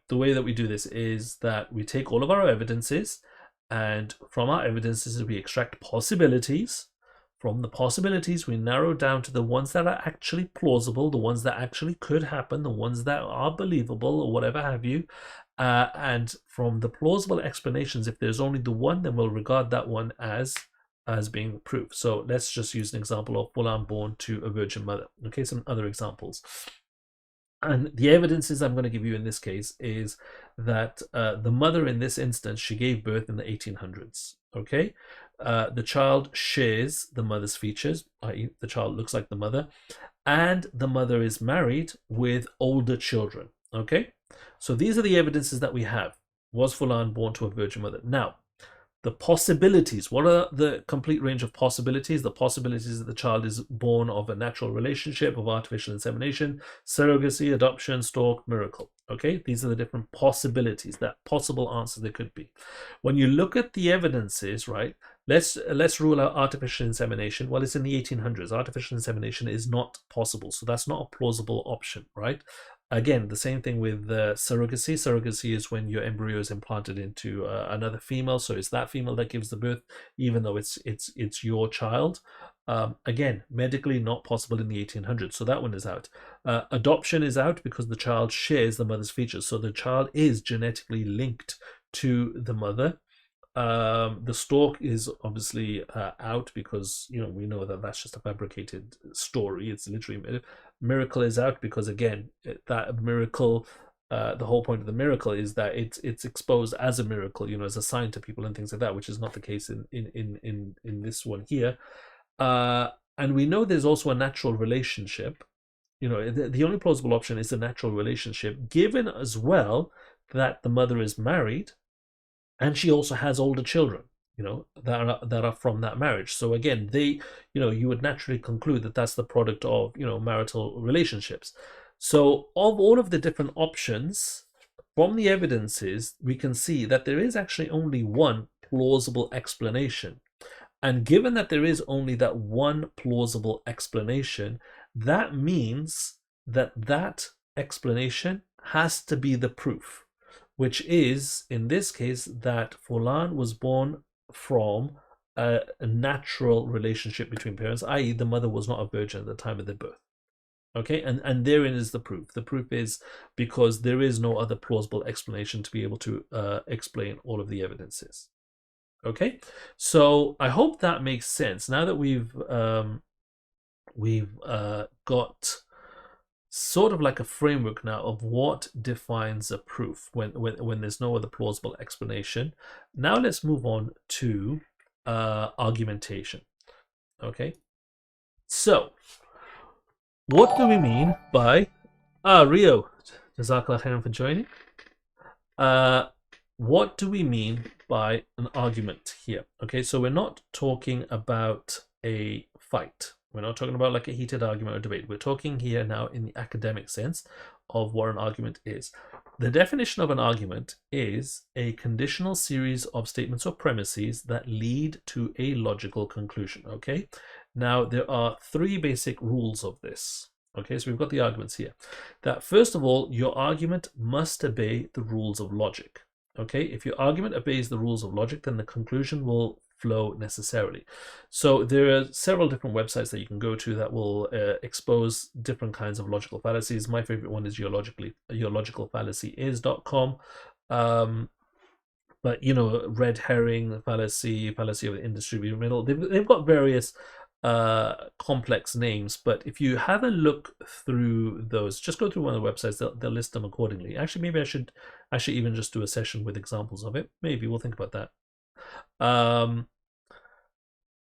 the way that we do this is that we take all of our evidences, and from our evidences we extract possibilities. From the possibilities, we narrow down to the ones that are actually plausible, the ones that actually could happen, the ones that are believable, or whatever have you. And from the plausible explanations, if there's only the one, then we'll regard that one as being the proof. So let's just use an example of Fulan born to a virgin mother. Okay, some other examples. And the evidences I'm going to give you in this case is that the mother in this instance, she gave birth in the 1800s. Okay, the child shares the mother's features, i.e., the child looks like the mother, and the mother is married with older children. Okay, so these are the evidences that we have. Was Fulan born to a virgin mother? Now, the possibilities. What are the complete range of possibilities? The possibilities that the child is born of a natural relationship, of artificial insemination, surrogacy, adoption, stork, miracle. Okay, these are the different possibilities, that possible answer there could be. When you look at the evidences, right, let's rule out artificial insemination. Well, it's in the 1800s. Artificial insemination is not possible, so that's not a plausible option, right? Again, the same thing with surrogacy. Surrogacy is when your embryo is implanted into another female, so it's that female that gives the birth, even though it's your child. Again, medically not possible in the 1800s, so that one is out. Adoption is out because the child shares the mother's features, so the child is genetically linked to the mother. The stork is obviously out because we know that that's just a fabricated story. It's literally miracle is out because again that miracle, the whole point of the miracle is that it's exposed as a miracle, as a sign to people and things like that, which is not the case in this one here. And we know there's also a natural relationship. The only plausible option is a natural relationship, given as well that the mother is married and she also has older children, that are from that marriage. So again, you would naturally conclude that that's the product of marital relationships. So of all of the different options from the evidences, we can see that there is actually only one plausible explanation. And given that there is only that one plausible explanation, that means that that explanation has to be the proof, which is, in this case, that Fulan was born from a natural relationship between parents, i.e., the mother was not a virgin at the time of their birth. Okay, and therein is the proof. The proof is because there is no other plausible explanation to be able to explain all of the evidences. Okay, so I hope that makes sense. Now that we've got sort of like a framework now of what defines a proof when there's no other plausible explanation. Now let's move on to argumentation. Okay, so what do we mean by Rio? Jazakallah khairan for joining. What do we mean by an argument here? Okay, so we're not talking about a fight. We're not talking about like a heated argument or debate. We're talking here now in the academic sense of what an argument is. The definition of an argument is a conditional series of statements or premises that lead to a logical conclusion. Okay, now there are three basic rules of this. Okay, so we've got the arguments here. That first of all, your argument must obey the rules of logic. Okay, if your argument obeys the rules of logic, then the conclusion will flow necessarily. So there are several different websites that you can go to that will expose different kinds of logical fallacies. My favorite one is yourlogicalfallacyis.com. But red herring fallacy, fallacy of the indistributed middle, they've got various complex names, but if you have a look through those, just go through one of the websites, they'll list them accordingly. Actually, maybe I should even just do a session with examples of it. Maybe we'll think about that.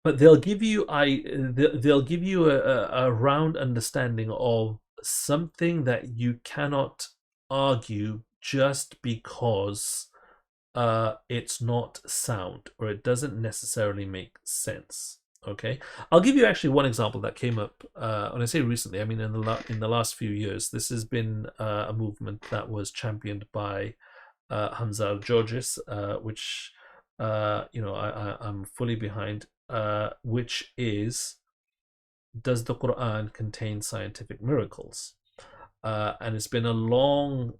But they'll give you a round understanding of something that you cannot argue just because it's not sound or it doesn't necessarily make sense. Okay, I'll give you actually one example that came up. When I say recently, I mean in the last few years. This has been a movement that was championed by Hamza al-Georgis, which I'm fully behind. Which is, does the Quran contain scientific miracles? And it's been a long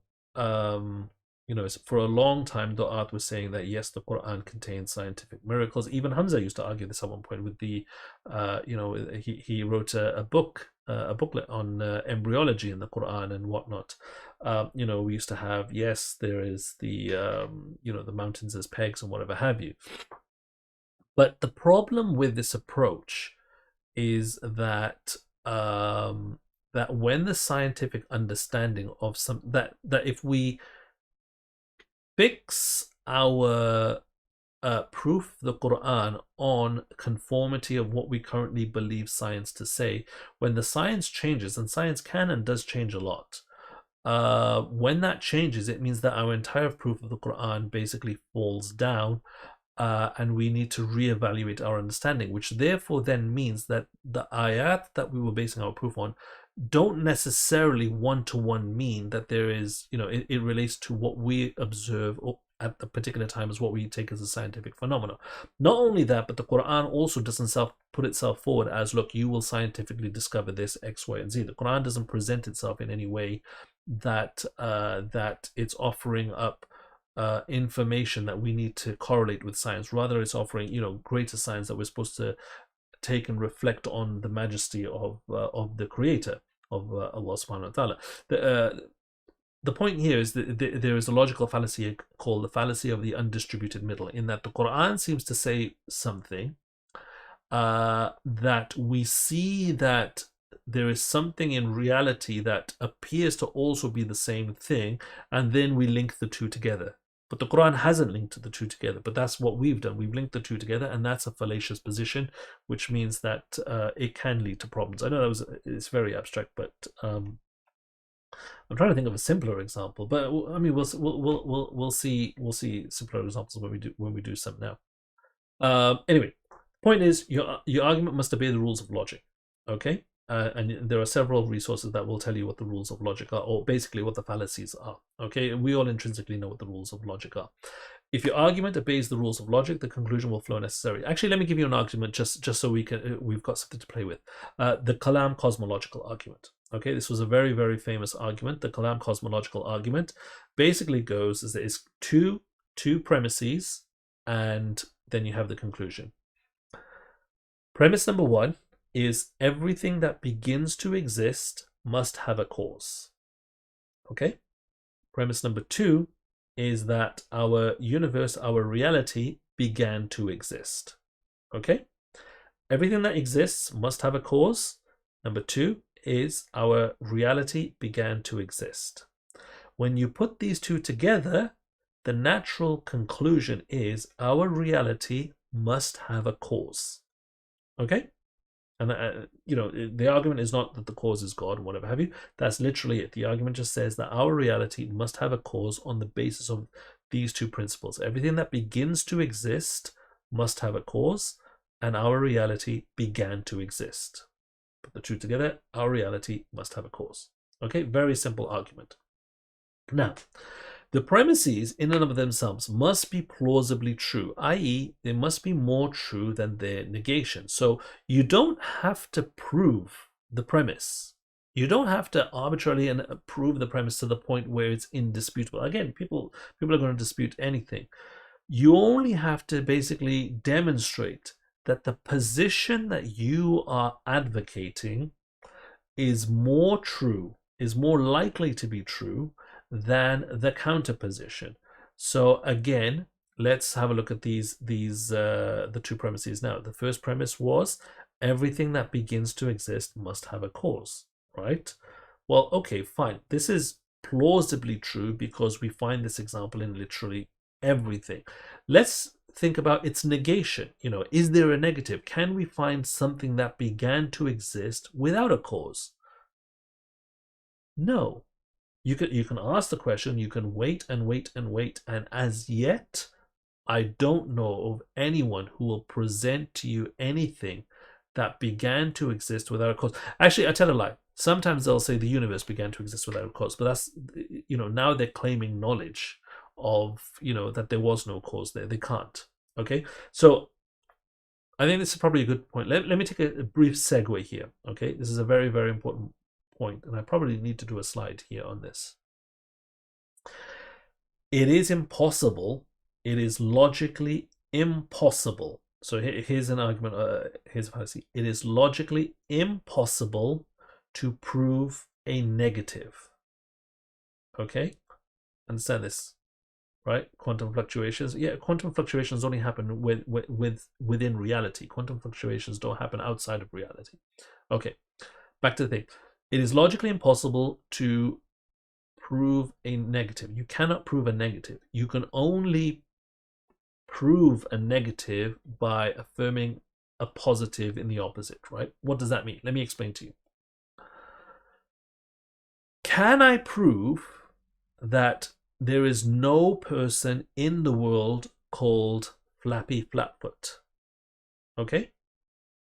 for a long time, Dawah was saying that yes, the Quran contains scientific miracles. Even Hamza used to argue this at one point with the, he wrote a booklet on embryology in the Quran and whatnot. We used to have, yes, there is the, the mountains as pegs and whatever have you. But the problem with this approach is that that when the scientific understanding of that if we fix our proof, the Quran, on conformity of what we currently believe science to say, when the science changes, and science can and does change a lot, when that changes, it means that our entire proof of the Quran basically falls down, and we need to reevaluate our understanding, which therefore then means that the ayat that we were basing our proof on don't necessarily one-to-one mean that there is, it relates to what we observe at the particular time as what we take as a scientific phenomenon. Not only that, but the Quran also doesn't put itself forward as, look, you will scientifically discover this X, Y, and Z. The Quran doesn't present itself in any way that it's offering up information that we need to correlate with science. Rather, it's offering, greater science that we're supposed to take and reflect on the majesty of the Creator, of Allah subhanahu wa ta'ala. The point here is that there is a logical fallacy called the fallacy of the undistributed middle, in that the Quran seems to say something that we see that there is something in reality that appears to also be the same thing, and then we link the two together. But the Quran hasn't linked the two together, but that's what we've done. We've linked the two together, and that's a fallacious position, which means that it can lead to problems. I know it's very abstract, but I'm trying to think of a simpler example. But I mean, we'll see simpler examples when we do some now. Anyway, point is, your argument must obey the rules of logic. Okay. And there are several resources that will tell you what the rules of logic are, or basically what the fallacies are. Okay, and we all intrinsically know what the rules of logic are. If your argument obeys the rules of logic, the conclusion will flow necessarily. Actually, let me give you an argument just so we've got something to play with. The Kalam cosmological argument. Okay, this was a very, very famous argument. The Kalam cosmological argument basically goes as there is two premises, and then you have the conclusion. Premise number one is everything that begins to exist must have a cause. Okay? Premise number two is that our universe, our reality, began to exist. Okay? Everything that exists must have a cause. Number two is our reality began to exist. When you put these two together, the natural conclusion is our reality must have a cause. Okay? And the argument is not that the cause is God and whatever have you. That's literally it. The argument just says that our reality must have a cause on the basis of these two principles. Everything that begins to exist must have a cause, and our reality began to exist. Put the two together, our reality must have a cause. Okay, very simple argument. Now, the premises in and of themselves must be plausibly true, i.e., they must be more true than their negation. So you don't have to prove the premise. You don't have to arbitrarily prove the premise to the point where it's indisputable. Again, people are going to dispute anything. You only have to basically demonstrate that the position that you are advocating is more true, is more likely to be true than the counterposition. So again, let's have a look at the two premises now. The first premise was everything that begins to exist must have a cause, right? Well, okay, fine. This is plausibly true because we find this example in literally everything. Let's think about its negation. Is there a negative? Can we find something that began to exist without a cause? No. You can ask the question, you can wait and wait and wait, and as yet, I don't know of anyone who will present to you anything that began to exist without a cause. Actually, I tell a lie. Sometimes they'll say the universe began to exist without a cause, but that's, now they're claiming knowledge of, that there was no cause there. They can't. Okay? So I think this is probably a good point. Let me take a brief segue here. Okay? This is a very, very important point, and I probably need to do a slide here on this. It is impossible. It is logically impossible. So here's an argument. Here's a fallacy. It is logically impossible to prove a negative. Okay, understand this, right? Quantum fluctuations. Yeah, quantum fluctuations only happen within reality. Quantum fluctuations don't happen outside of reality. Okay, back to the thing. It is logically impossible to prove a negative. You cannot prove a negative. You can only prove a negative by affirming a positive in the opposite, right? What does that mean? Let me explain to you. Can I prove that there is no person in the world called Flappy Flatfoot? Okay?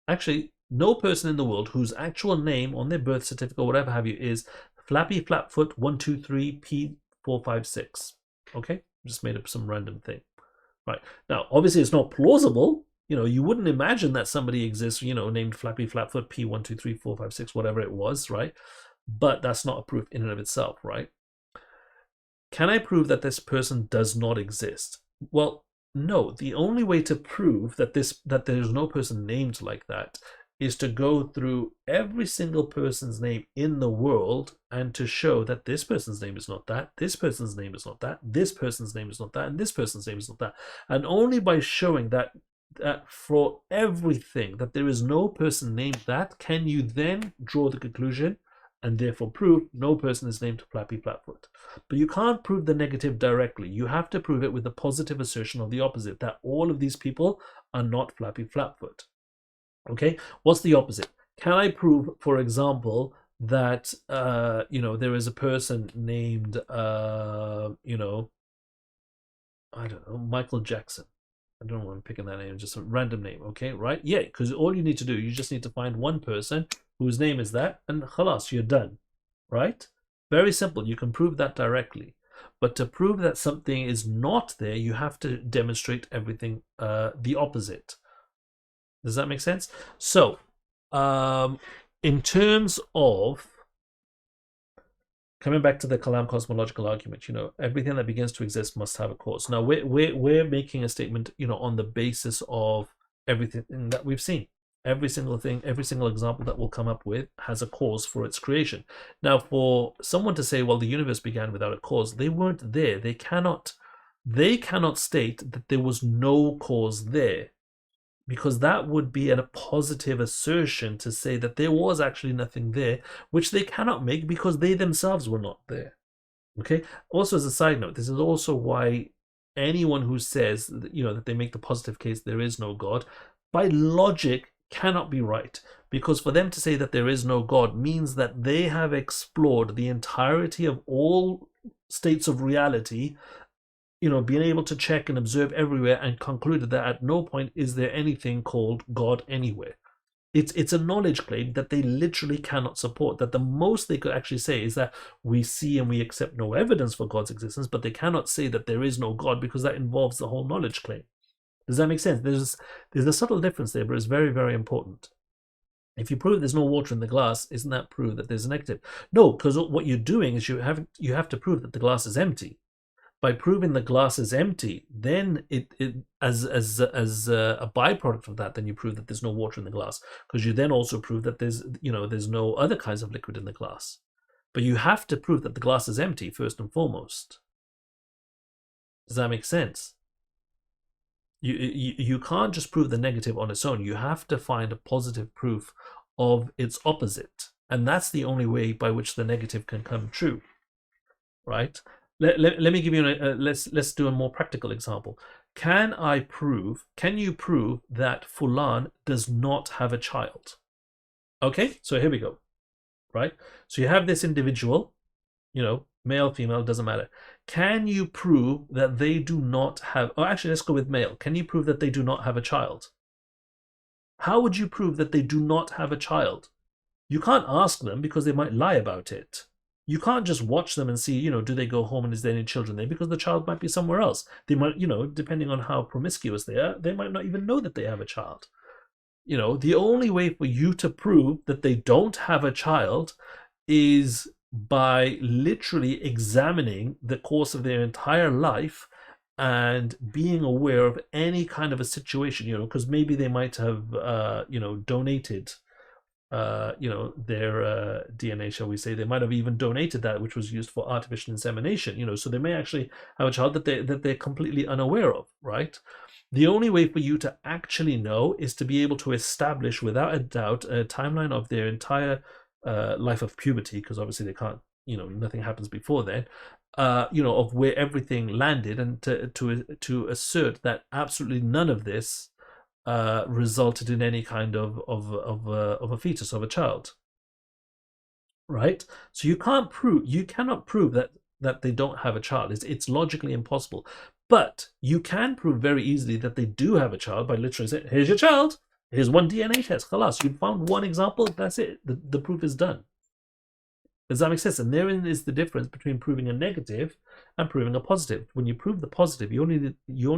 Actually, no person in the world whose actual name on their birth certificate or whatever have you is Flappy Flatfoot 123P456. Okay? Just made up some random thing. Right. Now, obviously, it's not plausible. You wouldn't imagine that somebody exists, named Flappy Flatfoot P123456, whatever it was, right? But that's not a proof in and of itself, right? Can I prove that this person does not exist? Well, no. The only way to prove that there's no person named like that is to go through every single person's name in the world and to show that this person's name is not that, this person's name is not that, this person's name is not that, and this person's name is not that. And only by showing that for everything that there is no person named that, can you then draw the conclusion and therefore prove no person is named Flappy Flatfoot. But you can't prove the negative directly. You have to prove it with a positive assertion of the opposite, that all of these people are not Flappy Flatfoot. Okay, what's the opposite? Can I prove, for example, that there is a person named I don't know, Michael Jackson? I don't know why I'm picking that name, just a random name. Okay, right? Yeah, because all you need to do, you just need to find one person whose name is that, and khalas, you're done, right? Very simple. You can prove that directly. But to prove that something is not there, you have to demonstrate everything the opposite. Does that make sense? So, in terms of coming back to the Kalam cosmological argument, everything that begins to exist must have a cause. Now, we're making a statement, on the basis of everything that we've seen. Every single thing, every single example that we'll come up with has a cause for its creation. Now, for someone to say, well, the universe began without a cause, they weren't there. They cannot state that there was no cause there, because that would be a positive assertion to say that there was actually nothing there, which they cannot make because they themselves were not there. Okay. Also, as a side note, this is also why anyone who says that they make the positive case there is no God, by logic, cannot be right, because for them to say that there is no God means that they have explored the entirety of all states of reality, being able to check and observe everywhere, and concluded that at no point is there anything called God anywhere. It's a knowledge claim that they literally cannot support, that the most they could actually say is that we see and we accept no evidence for God's existence, but they cannot say that there is no God because that involves the whole knowledge claim. Does that make sense? There's a subtle difference there, but it's very, very important. If you prove there's no water in the glass, isn't that proof that there's a negative? No, because what you're doing is you have to prove that the glass is empty. By proving the glass is empty, then it as a byproduct of that, then you prove that there's no water in the glass, because you then also prove that there's no other kinds of liquid in the glass. But you have to prove that the glass is empty first and foremost. Does that make sense? You can't just prove the negative on its own. You have to find a positive proof of its opposite, and that's the only way by which the negative can come true, right? Let me give you let's do a more practical example. Can you prove that Fulan does not have a child? Okay, so here we go, right? So you have this individual, male, female, doesn't matter. Can you prove that they do not have, actually, let's go with male. Can you prove that they do not have a child? How would you prove that they do not have a child? You can't ask them because they might lie about it. You can't just watch them and see, do they go home and is there any children there? Because the child might be somewhere else. They might, depending on how promiscuous they are, they might not even know that they have a child. The only way for you to prove that they don't have a child is by literally examining the course of their entire life and being aware of any kind of a situation, because maybe they might have, donated their DNA, shall we say. They might have even donated that which was used for artificial insemination, so they may actually have a child that they're completely unaware of, right? The only way for you to actually know is to be able to establish without a doubt a timeline of their entire life of puberty, because obviously they can't, nothing happens before then, of where everything landed, and to assert that absolutely none of this resulted in any kind of a fetus, of a child, right? So you cannot prove that they don't have a child. It's logically impossible. But you can prove very easily that they do have a child by literally saying, here's your child, here's one DNA test, khalas, you found one example, that's it, the proof is done. Does that make sense? And therein is the difference between proving a negative and proving a positive. When you prove the positive, you only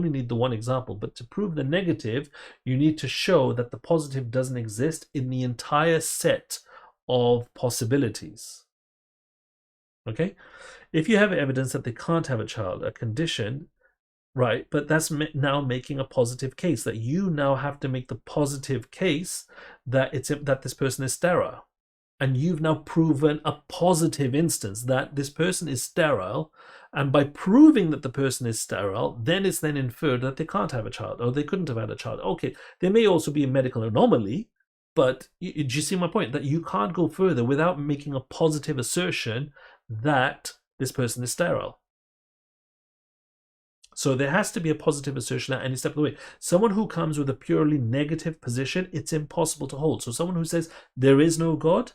need the one example, but to prove the negative, you need to show that the positive doesn't exist in the entire set of possibilities. Okay? If you have evidence that they can't have a child, a condition, right, but that's now making a positive case, that you now have to make the positive case that that this person is sterile. And you've now proven a positive instance that this person is sterile, and by proving that the person is sterile, then it's then inferred that they can't have a child, or they couldn't have had a child. Okay, there may also be a medical anomaly, but do you see my point? That you can't go further without making a positive assertion that this person is sterile. So there has to be a positive assertion at any step of the way. Someone who comes with a purely negative position, it's impossible to hold. So someone who says there is no God,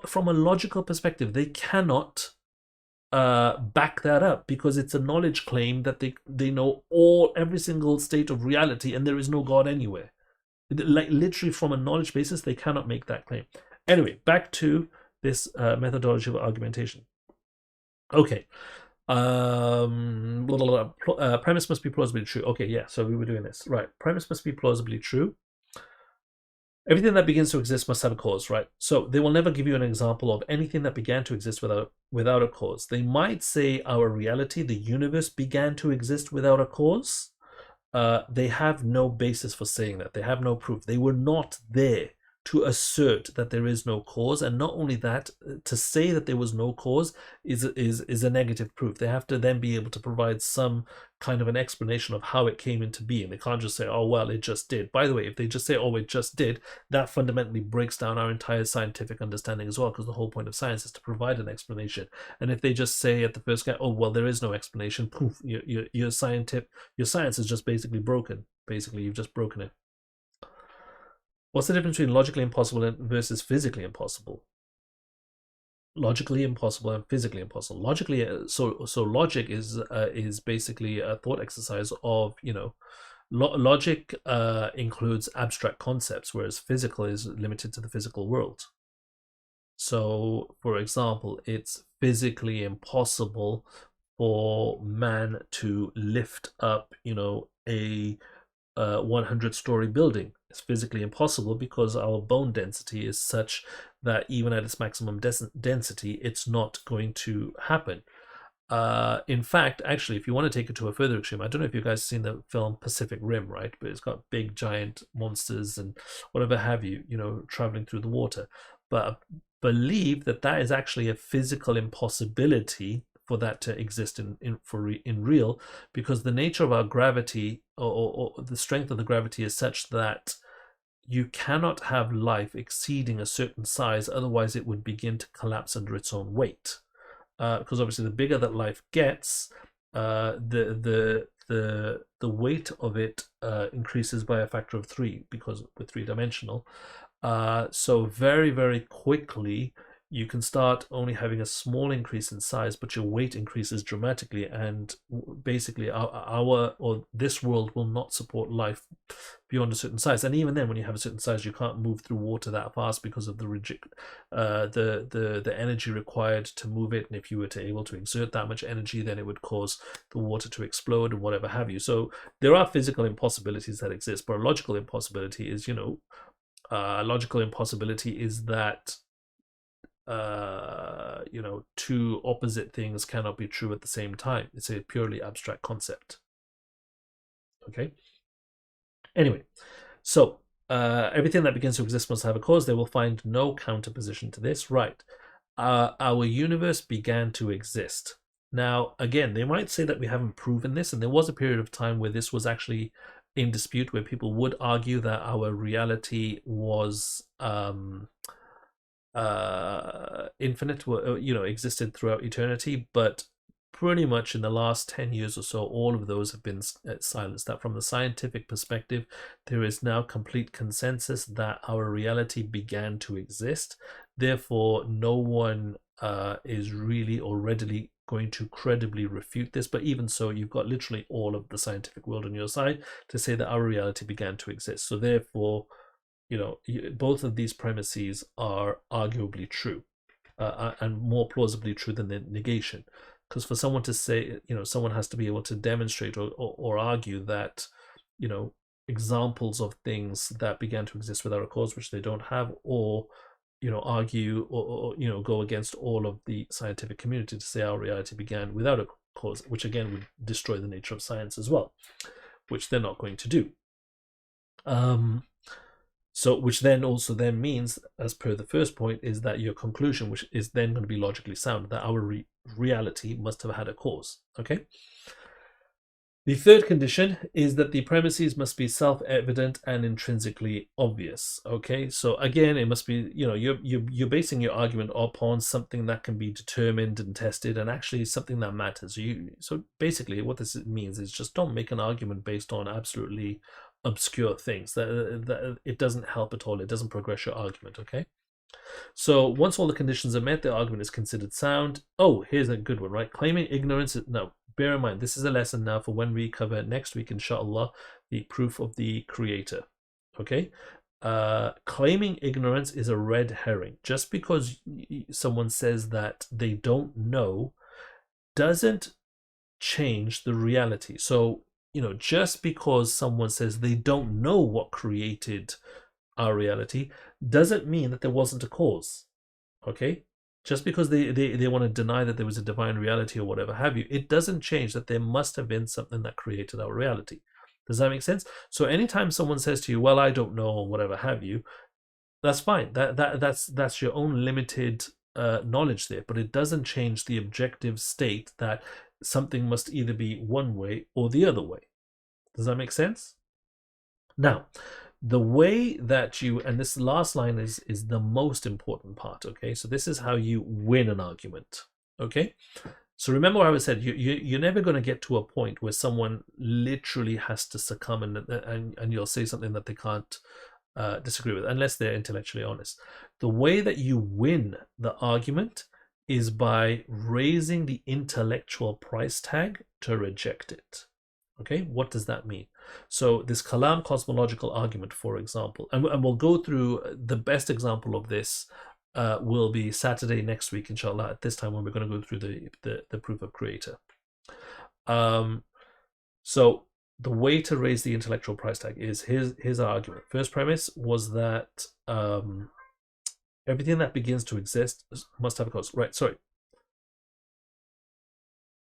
from a logical perspective, they cannot back that up, because it's a knowledge claim that they know every single state of reality and there is no God anywhere. Like literally from a knowledge basis, they cannot make that claim. Anyway, back to this methodology of argumentation. Okay. Premise must be plausibly true. Okay, yeah, so we were doing this. Right. Premise must be plausibly true. Everything that begins to exist must have a cause, right? So they will never give you an example of anything that began to exist without a cause. They might say our reality, the universe, began to exist without a cause. They have no basis for saying that. They have no proof. They were not there to assert that there is no cause, and not only that, to say that there was no cause is a negative proof. They have to then be able to provide some kind of an explanation of how it came into being. They can't just say, oh well, it just did. By the way, if they just say, oh, it just did, that fundamentally breaks down our entire scientific understanding as well, because the whole point of science is to provide an explanation. And if they just say at the first guy, oh well, there is no explanation, poof, your science is just basically broken. Basically, you've just broken it. What's the difference between logically impossible versus physically impossible? Logically impossible and physically impossible. Logically, so logic is basically a thought exercise of, logic includes abstract concepts, whereas physical is limited to the physical world. So, for example, it's physically impossible for man to lift up, a 100-story building. It's physically impossible because our bone density is such that even at its maximum density, it's not going to happen. In fact, actually, if you want to take it to a further extreme, I don't know if you guys have seen the film Pacific Rim, right? But it's got big giant monsters and whatever have you, traveling through the water. But I believe that is actually a physical impossibility for that to exist in real, because the nature of our gravity, or the strength of the gravity, is such that you cannot have life exceeding a certain size, otherwise it would begin to collapse under its own weight. Because obviously the bigger that life gets, the weight of it increases by a factor of 3, because we're three-dimensional. So very, very quickly you can start only having a small increase in size, but your weight increases dramatically, and basically this world will not support life beyond a certain size. And even then, when you have a certain size, you can't move through water that fast because of the energy required to move it. And if you were able to exert that much energy, then it would cause the water to explode and whatever have you. So there are physical impossibilities that exist, but a logical impossibility is, that two opposite things cannot be true at the same time. It's a purely abstract concept. Okay. Anyway, so everything that begins to exist must have a cause. They will find no counterposition to this. Right. Our universe began to exist. Now, again, they might say that we haven't proven this, and there was a period of time where this was actually in dispute, where people would argue that our reality was infinite, existed throughout eternity, but pretty much in the last 10 years or so, all of those have been silenced. That from the scientific perspective, there is now complete consensus that our reality began to exist. Therefore, no one is really or readily going to credibly refute this. But even so, you've got literally all of the scientific world on your side to say that our reality began to exist. So therefore, both of these premises are arguably true, and more plausibly true than the negation. Because for someone to say, someone has to be able to demonstrate or argue that, examples of things that began to exist without a cause, which they don't have, or argue or go against all of the scientific community to say our reality began without a cause, which again would destroy the nature of science as well, which they're not going to do. So which then also then means, as per the first point, is that your conclusion, which is then going to be logically sound, that our reality must have had a cause. Okay. The third condition is that the premises must be self-evident and intrinsically obvious. Okay, so again, it must be, you're basing your argument upon something that can be determined and tested, and actually something that matters. So basically, what this means is just don't make an argument based on absolutely obscure things. That it doesn't help at all. It doesn't progress your argument. Okay. So once all the conditions are met, the argument is considered sound. Oh, here's a good one, right? Claiming ignorance. No, bear in mind, this is a lesson now for when we cover next week, inshallah, the proof of the creator. Okay. Claiming ignorance is a red herring. Just because someone says that they don't know doesn't change the reality. So, just because someone says they don't know what created our reality doesn't mean that there wasn't a cause. Okay, just because they want to deny that there was a divine reality or whatever have you, it doesn't change that there must have been something that created our reality. Does that make sense? So anytime someone says to you, well, I don't know, or whatever have you, that's fine. That's your own limited knowledge there, but it doesn't change the objective state that something must either be one way or the other way. Does that make sense? Now, the way that and this last line is the most important part. Okay, so this is how you win an argument. Okay, so remember what I said, you're never going to get to a point where someone literally has to succumb and you'll say something that they can't disagree with, unless they're intellectually honest. The way that you win the argument is by raising the intellectual price tag to reject it. Okay, what does that mean? So this Kalam cosmological argument, for example, and we'll go through the best example of this will be Saturday next week, inshallah, at this time when we're going to go through the proof of creator. So the way to raise the intellectual price tag is his argument. First premise was that everything that begins to exist must have a cause. Right, sorry.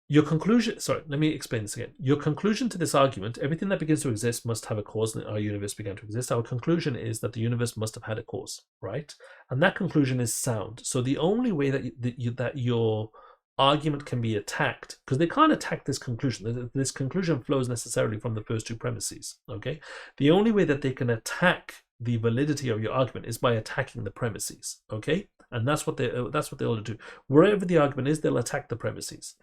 Your conclusion, let me explain this again. Your conclusion to this argument, everything that begins to exist must have a cause, and our universe began to exist. Our conclusion is that the universe must have had a cause, right? And that conclusion is sound. So the only way that your argument can be attacked, because they can't attack this conclusion. This conclusion flows necessarily from the first two premises, okay? The only way that they can attack the validity of your argument is by attacking the premises, okay? And that's what they'll do. Wherever the argument is, they'll attack the premises.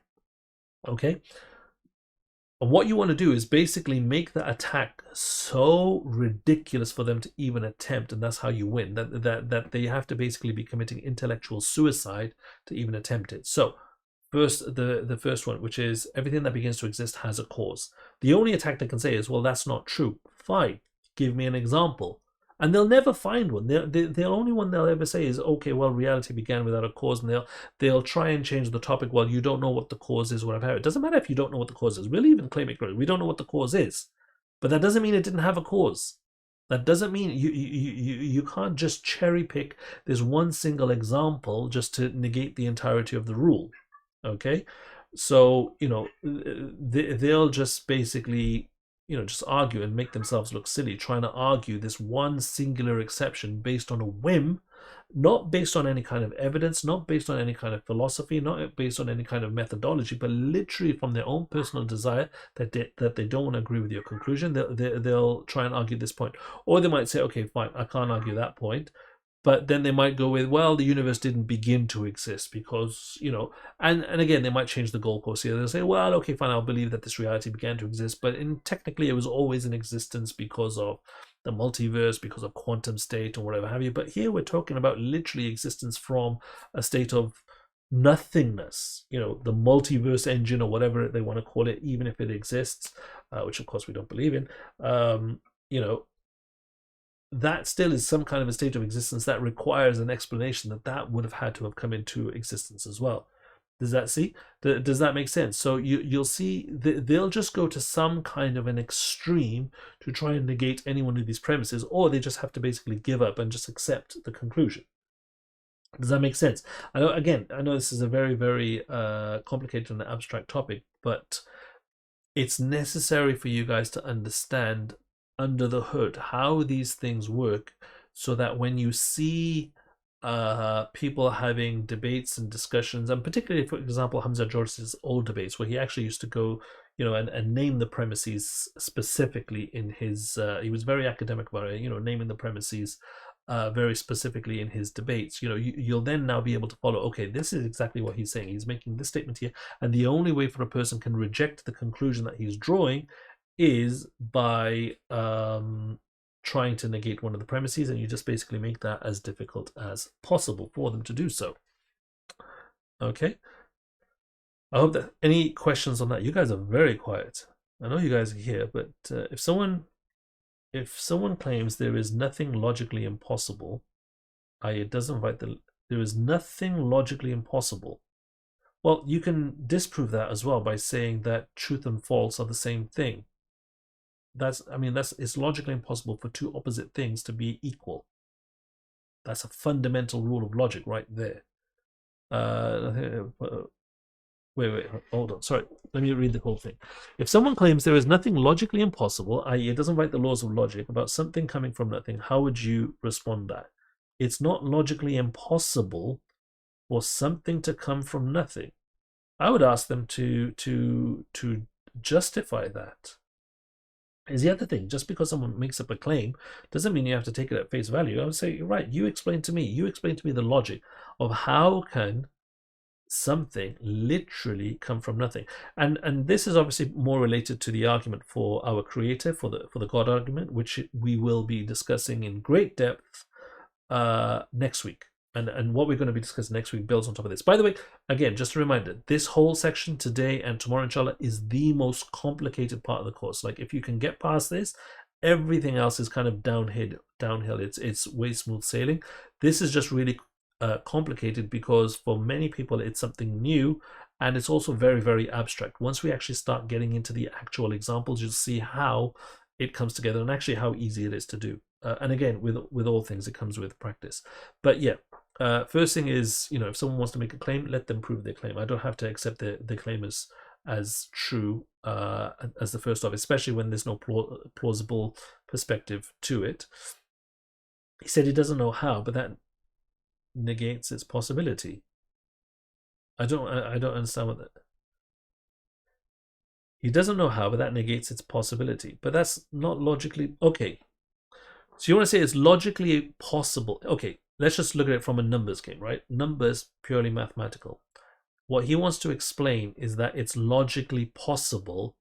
Okay, and what you want to do is basically make the attack so ridiculous for them to even attempt, and that's how you win. That they have to basically be committing intellectual suicide to even attempt it. So first, the first one, which is everything that begins to exist has a cause. The only attack they can say is, well, that's not true. Fine, give me an example. And they'll never find one. The only one they'll ever say is, okay, well, reality began without a cause, and they'll try and change the topic. Well, you don't know what the cause is, whatever. It doesn't matter if you don't know what the cause is. We'll even claim ignorance. We don't know what the cause is, but that doesn't mean it didn't have a cause. That doesn't mean you can't just cherry pick this one single example just to negate the entirety of the rule. Okay, so they'll just basically just argue and make themselves look silly, trying to argue this one singular exception based on a whim, not based on any kind of evidence, not based on any kind of philosophy, not based on any kind of methodology, but literally from their own personal desire that they don't want to agree with your conclusion. They'll try and argue this point. Or they might say, okay, fine, I can't argue that point, but then they might go with, well, the universe didn't begin to exist because, and again, they might change the goalpost here. They'll say, well, okay, fine, I'll believe that this reality began to exist, but technically it was always in existence because of the multiverse, because of quantum state or whatever have you. But here we're talking about literally existence from a state of nothingness, the multiverse engine or whatever they want to call it, even if it exists, which of course we don't believe in, that still is some kind of a state of existence that requires an explanation that would have had to have come into existence as well. Does that make sense? So you'll see they'll just go to some kind of an extreme to try and negate any one of these premises, or they just have to basically give up and just accept the conclusion. Does that make sense? I know this is a very, very complicated and abstract topic, but it's necessary for you guys to understand under the hood how these things work, so that when you see people having debates and discussions, and particularly, for example, Hamza George's old debates, where he actually used to go, and name the premises specifically in his, he was very academic about it, naming the premises very specifically in his debates, you'll then now be able to follow, okay, this is exactly what he's saying. He's making this statement here, and the only way for a person can reject the conclusion that he's drawing is by trying to negate one of the premises, and you just basically make that as difficult as possible for them to do so. Okay, I hope that any questions on that. You guys are very quiet. I know you guys are here, but if someone claims there is nothing logically impossible, i.e. it doesn't invite there is nothing logically impossible, well, you can disprove that as well by saying that truth and false are the same thing. It's logically impossible for two opposite things to be equal. That's a fundamental rule of logic right there. Wait, hold on. Sorry, let me read the whole thing. If someone claims there is nothing logically impossible, i.e. it doesn't violate the laws of logic, about something coming from nothing, how would you respond to that? It's not logically impossible for something to come from nothing. I would ask them to justify that. Is the other thing, just because someone makes up a claim doesn't mean you have to take it at face value. I would say, right, you explain to me the logic of how can something literally come from nothing. And this is obviously more related to the argument for our creator, for the God argument, which we will be discussing in great depth next week. And what we're going to be discussing next week builds on top of this. By the way, again, just a reminder, this whole section today and tomorrow, inshallah, is the most complicated part of the course. Like, if you can get past this, everything else is kind of downhill. It's way smooth sailing. This is just really complicated because for many people it's something new, and it's also very, very abstract. Once we actually start getting into the actual examples, you'll see how it comes together and actually how easy it is to do. And again, with all things, it comes with practice. But yeah, first thing is, if someone wants to make a claim, let them prove their claim. I don't have to accept the claim as true as the first off, especially when there's no plausible perspective to it. He said he doesn't know how, but that negates its possibility. I don't understand what that. He doesn't know how, but that negates its possibility. But that's not logically okay. So you want to say it's logically possible. Okay, let's just look at it from a numbers game, right? Numbers, purely mathematical. What he wants to explain is that it's logically possible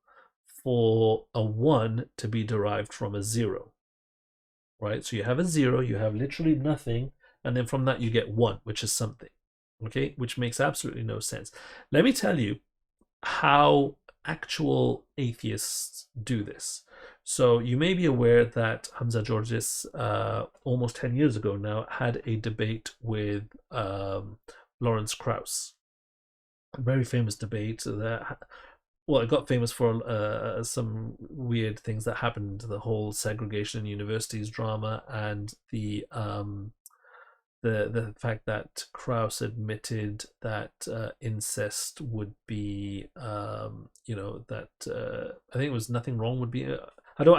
for a 1 to be derived from a 0, right? So you have a 0, you have literally nothing, and then from that you get 1, which is something, okay? Which makes absolutely no sense. Let me tell you how actual atheists do this. So you may be aware that Hamza Georges, almost 10 years ago now, had a debate with Lawrence Krauss. A very famous debate that, well, it got famous for some weird things that happened, the whole segregation in universities drama, and the fact that Krauss admitted that incest would be, that I think it was nothing wrong would be. There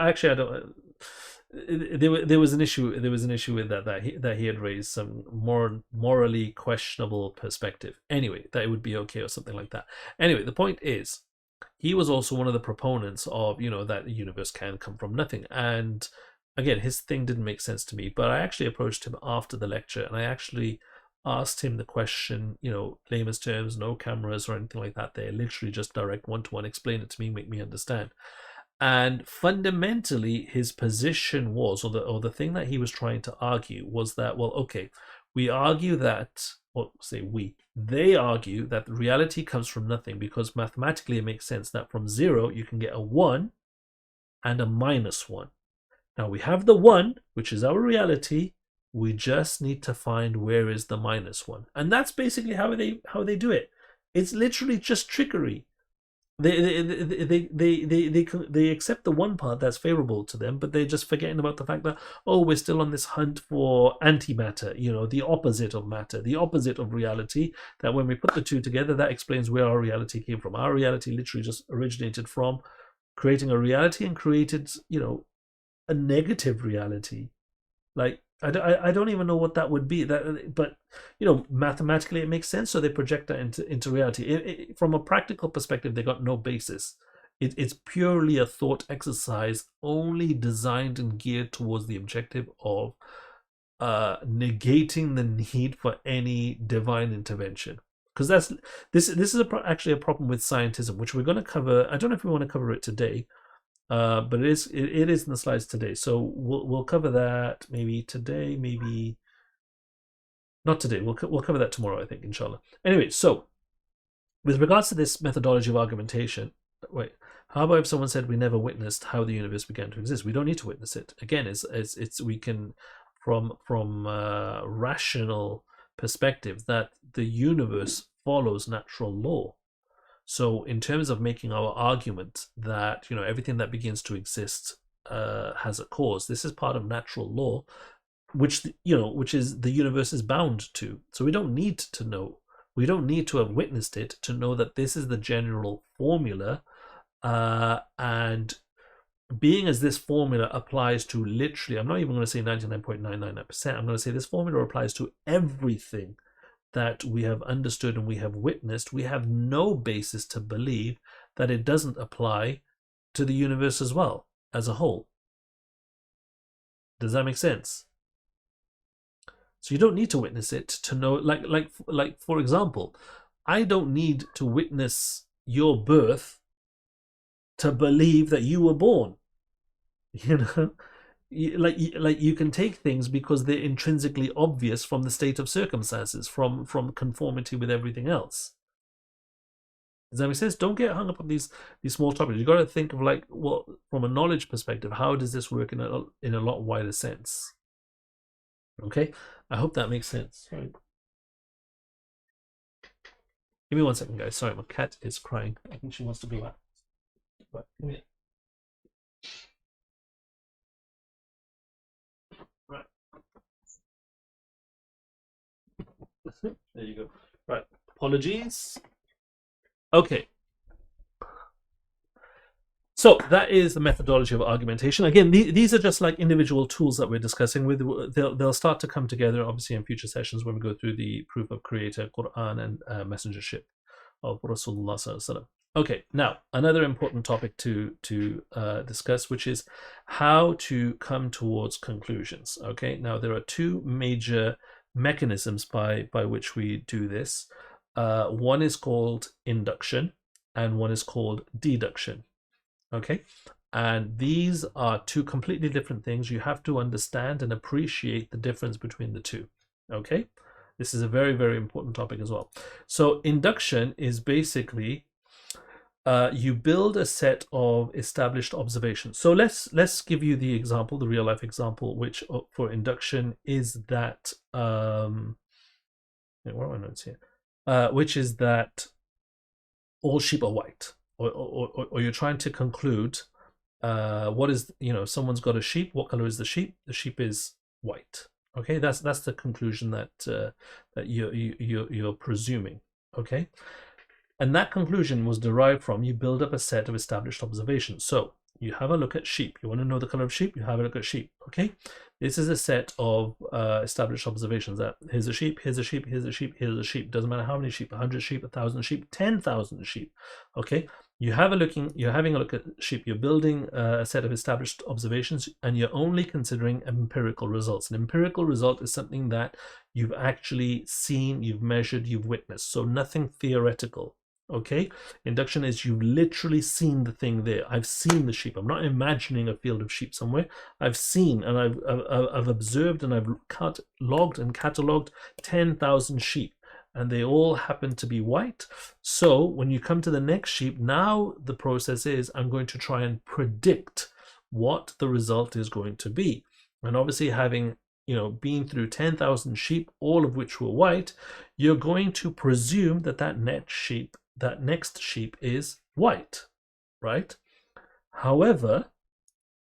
was an issue with that he had raised some more morally questionable perspective. Anyway, that it would be okay or something like that. Anyway, the point is, he was also one of the proponents of, that the universe can come from nothing. And again, his thing didn't make sense to me, but I actually approached him after the lecture and I actually asked him the question, layman's terms, no cameras or anything like that. They're literally just direct one-to-one, explain it to me, make me understand. And fundamentally, his position was, or the thing that he was trying to argue was that, well, okay, we argue that, or say they argue that reality comes from nothing because mathematically it makes sense that from 0 you can get a 1 and a -1. Now we have the 1, which is our reality. We just need to find where is the -1, and that's basically how they do it. It's literally just trickery. They accept the one part that's favorable to them, but they're just forgetting about the fact that, oh, we're still on this hunt for antimatter, the opposite of matter, the opposite of reality, that when we put the two together, that explains where our reality came from. Our reality literally just originated from creating a reality and created, a negative reality. Like, I don't even know what that would be. But mathematically it makes sense, so they project that into reality. From a practical perspective, they got no basis. It's purely a thought exercise, only designed and geared towards the objective of negating the need for any divine intervention. Because this is actually a problem with scientism, which we're going to cover. I don't know if we want to cover it today. But it is in the slides today, so we'll cover that maybe today, maybe not today. We'll cover that tomorrow, I think, inshallah. Anyway, so with regards to this methodology of argumentation, wait, how about if someone said we never witnessed how the universe began to exist? We don't need to witness it. Again, it's we can from rational perspective that the universe follows natural law. So in terms of making our argument that everything that begins to exist has a cause, this is part of natural law, which is the universe is bound to. So we don't need to know. We don't need to have witnessed it to know that this is the general formula, and being as this formula applies to literally, I'm not even going to say 99.999%. I'm going to say this formula applies to everything that we have understood and we have witnessed. We have no basis to believe that it doesn't apply to the universe as well, as a whole. Does that make sense? So you don't need to witness it to know, like for example, I don't need to witness your birth to believe that you were born. Like you can take things because they're intrinsically obvious from the state of circumstances, from conformity with everything else. Does that make sense? Don't get hung up on these small topics. You got to think of from a knowledge perspective, how does this work in a lot wider sense? Okay, I hope that makes sense. Sorry. Give me 1 second, guys. Sorry, my cat is crying. I think she wants to go out. Right, come here. Right. There you go. Right. Apologies. Okay. So that is the methodology of argumentation. Again, these are just like individual tools that we're discussing. They'll start to come together, obviously, in future sessions when we go through the proof of creator, Quran, and messengership of Rasulullah Sallallahu Alaihi Wasallam. Okay, now another important topic to discuss, which is how to come towards conclusions. Okay, now there are two major mechanisms by which we do this. One is called induction, and one is called deduction. Okay, and these are two completely different things. You have to understand and appreciate the difference between the two. Okay, this is a very, very important topic as well. So induction is basically you build a set of established observations. So let's give you the example, the real life example, which for induction is that what are my notes here? Which is that all sheep are white. Or you're trying to conclude what is, someone's got a sheep. What color is the sheep? The sheep is white. Okay, that's the conclusion that you're presuming. Okay, and that conclusion was derived from you build up a set of established observations. So you have a look at sheep. You want to know the color of sheep? You have a look at sheep. Okay, this is a set of established observations. That here's a sheep, here's a sheep, here's a sheep, here's a sheep. Doesn't matter how many sheep, 100 sheep, 1,000 sheep, 10,000 sheep. Okay, you're having a look at sheep. You're building a set of established observations, and you're only considering empirical results. An empirical result is something that you've actually seen, you've measured, you've witnessed. So nothing theoretical. Okay, induction is you've literally seen the thing there. I've seen the sheep. I'm not imagining a field of sheep somewhere. I've seen and I've observed and I've logged and catalogued 10,000 sheep, and they all happen to be white. So when you come to the next sheep, now the process is I'm going to try and predict what the result is going to be. And obviously, having been through 10,000 sheep, all of which were white, you're going to presume that next sheep is white, right? However,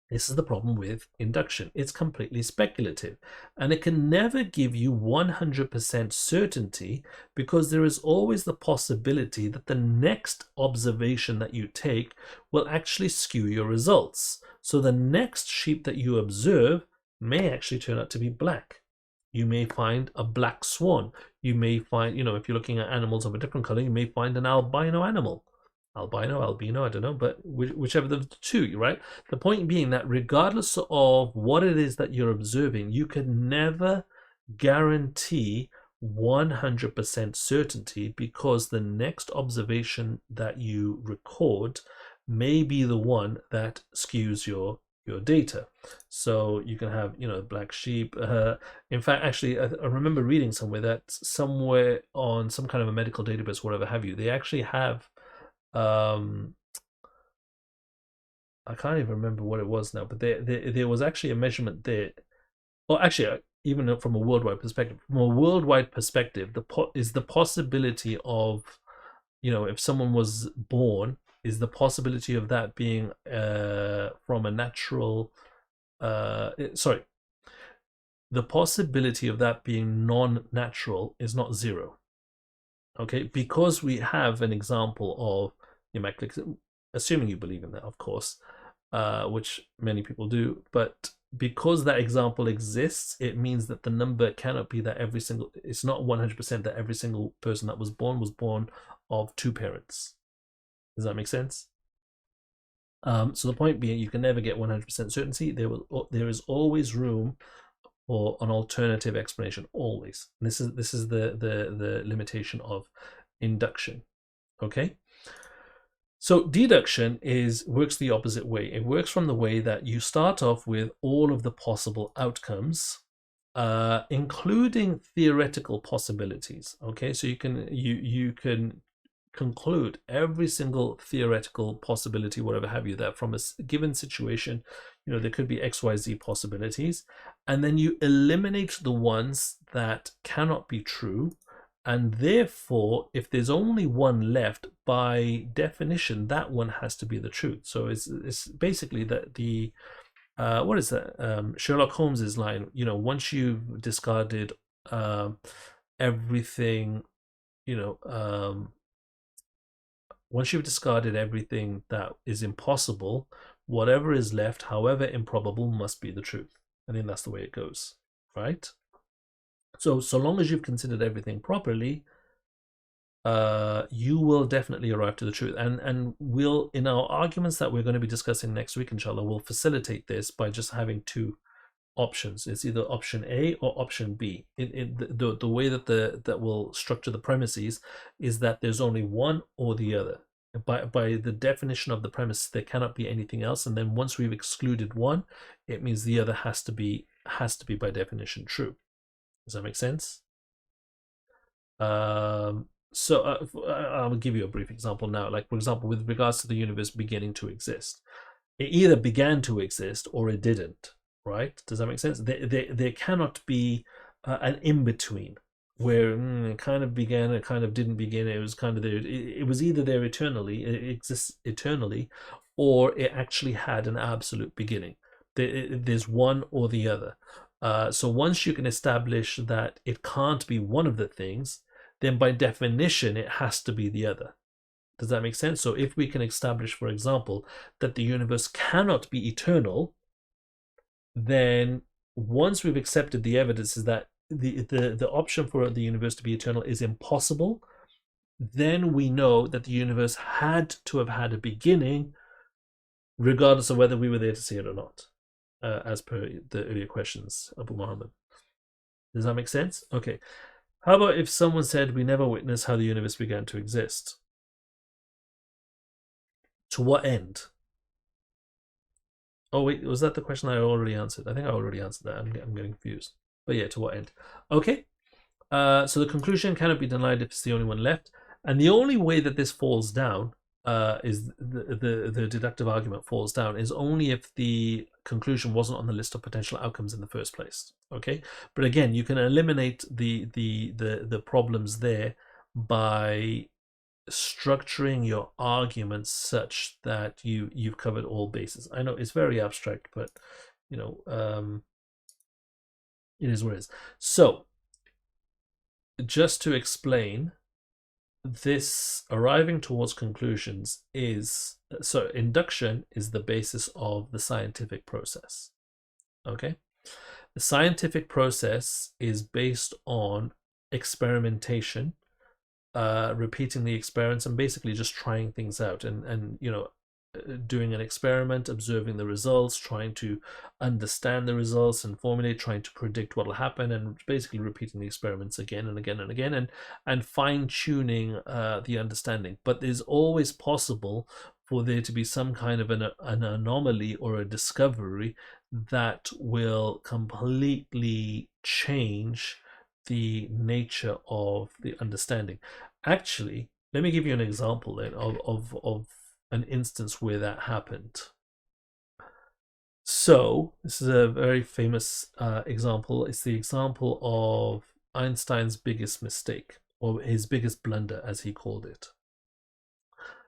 this is the problem with induction. It's completely speculative, and it can never give you 100% certainty, because there is always the possibility that the next observation that you take will actually skew your results. So the next sheep that you observe may actually turn out to be black. You may find a black swan. You may find, if you're looking at animals of a different color, you may find an albino animal. Albino, I don't know, but whichever of the two, right? The point being that regardless of what it is that you're observing, you can never guarantee 100% certainty, because the next observation that you record may be the one that skews your data. So you can have black sheep. In fact, actually, I remember reading somewhere on some kind of a medical database, whatever have you, they actually have I can't even remember what it was now, but there was actually a measurement there. Or actually, even from a worldwide perspective, is the possibility of, if someone was born, is the possibility of that being from a natural, the possibility of that being non-natural is not zero. Okay, because we have an example of assuming you believe in that, of course, which many people do, but because that example exists, it means that the number cannot be that it's not 100% that every single person that was born of two parents. Does that make sense? So the point being, you can never get 100% certainty. There is always room for an alternative explanation, always. And this is the limitation of induction. Okay. So deduction works the opposite way. It works from the way that you start off with all of the possible outcomes, including theoretical possibilities. Okay, so you can conclude every single theoretical possibility, whatever have you, that from a given situation, there could be XYZ possibilities, and then you eliminate the ones that cannot be true, and therefore, if there's only one left, by definition, that one has to be the truth. So it's basically that what is that? Sherlock Holmes's line, once you've discarded everything, once you've discarded everything that is impossible, whatever is left, however improbable, must be the truth. I think that's the way it goes, right? So long as you've considered everything properly, you will definitely arrive to the truth. And we'll, in our arguments that we're going to be discussing next week, inshallah, we'll facilitate this by just having two options. It's either option A or option B. The way that will structure the premises is that there's only one or the other. By the definition of the premise, there cannot be anything else. And then once we've excluded one, it means the other has to be by definition true. Does that make sense? So I'll give you a brief example now. Like, for example, with regards to the universe beginning to exist, it either began to exist or it didn't. Right? Does that make sense? There cannot be an in-between where it kind of began, it kind of didn't begin, it was kind of there. It was either there eternally, it exists eternally, or it actually had an absolute beginning. There's one or the other. So once you can establish that it can't be one of the things, then by definition, it has to be the other. Does that make sense? So if we can establish, for example, that the universe cannot be eternal, then once we've accepted the evidence is that the option for the universe to be eternal is impossible, then we know that the universe had to have had a beginning, regardless of whether we were there to see it or not, as per the earlier questions, Abu Muhammad. Does that make sense? Okay. How about if someone said we never witnessed how the universe began to exist? To what end? Oh wait, was that the question I already answered? I think I already answered that. I'm getting confused. But yeah, to what end? Okay. So the conclusion cannot be denied if it's the only one left. And the only way that this falls down is the deductive argument falls down is only if the conclusion wasn't on the list of potential outcomes in the first place. Okay, but again, you can eliminate the problems there by structuring your arguments such that you've covered all bases. I know it's very abstract, but you know, it is what it is. So just to explain, this arriving towards conclusions is, so induction is the basis of the scientific process. Okay, the scientific process is based on experimentation, repeating the experiments and basically just trying things out and you know, doing an experiment, observing the results, trying to understand the results and formulate, trying to predict what will happen, and basically repeating the experiments again and again and again, and fine-tuning the understanding. But there's always possible for there to be some kind of an anomaly or a discovery that will completely change the nature of the understanding. Actually, let me give you an example then of an instance where that happened. So this is a very famous example. It's the example of Einstein's biggest mistake, or his biggest blunder, as he called it.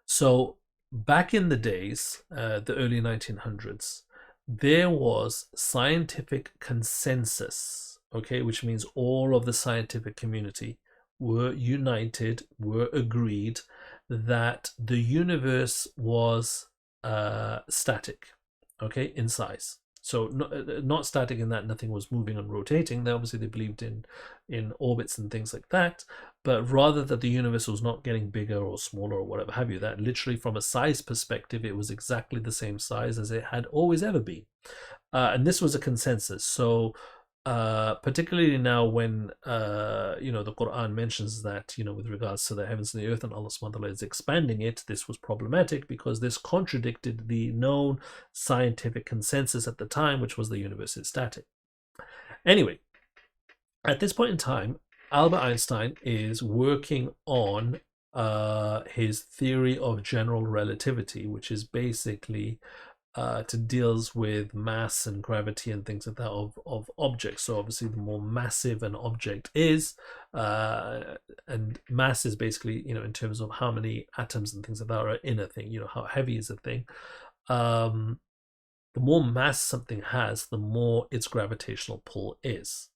So back in the days, the early 1900s, there was scientific consensus, okay, which means all of the scientific community were united, were agreed that the universe was static, okay, in size. So not static in that nothing was moving and rotating. Obviously they believed in orbits and things like that, but rather that the universe was not getting bigger or smaller or whatever have you. That literally from a size perspective, it was exactly the same size as it had always ever been. And this was a consensus. So particularly now when you know, the Quran mentions that, you know, with regards to the heavens and the earth, and Allah subhanahu wa ta'ala is expanding it, this was problematic because this contradicted the known scientific consensus at the time, which was the universe is static. Anyway, at this point in time, Albert Einstein is working on his theory of general relativity, which is basically to deals with mass and gravity and things like that of objects. So obviously the more massive an object is, and mass is basically, you know, in terms of how many atoms and things like that are in a thing, you know, how heavy is a thing. The more mass something has, the more its gravitational pull is.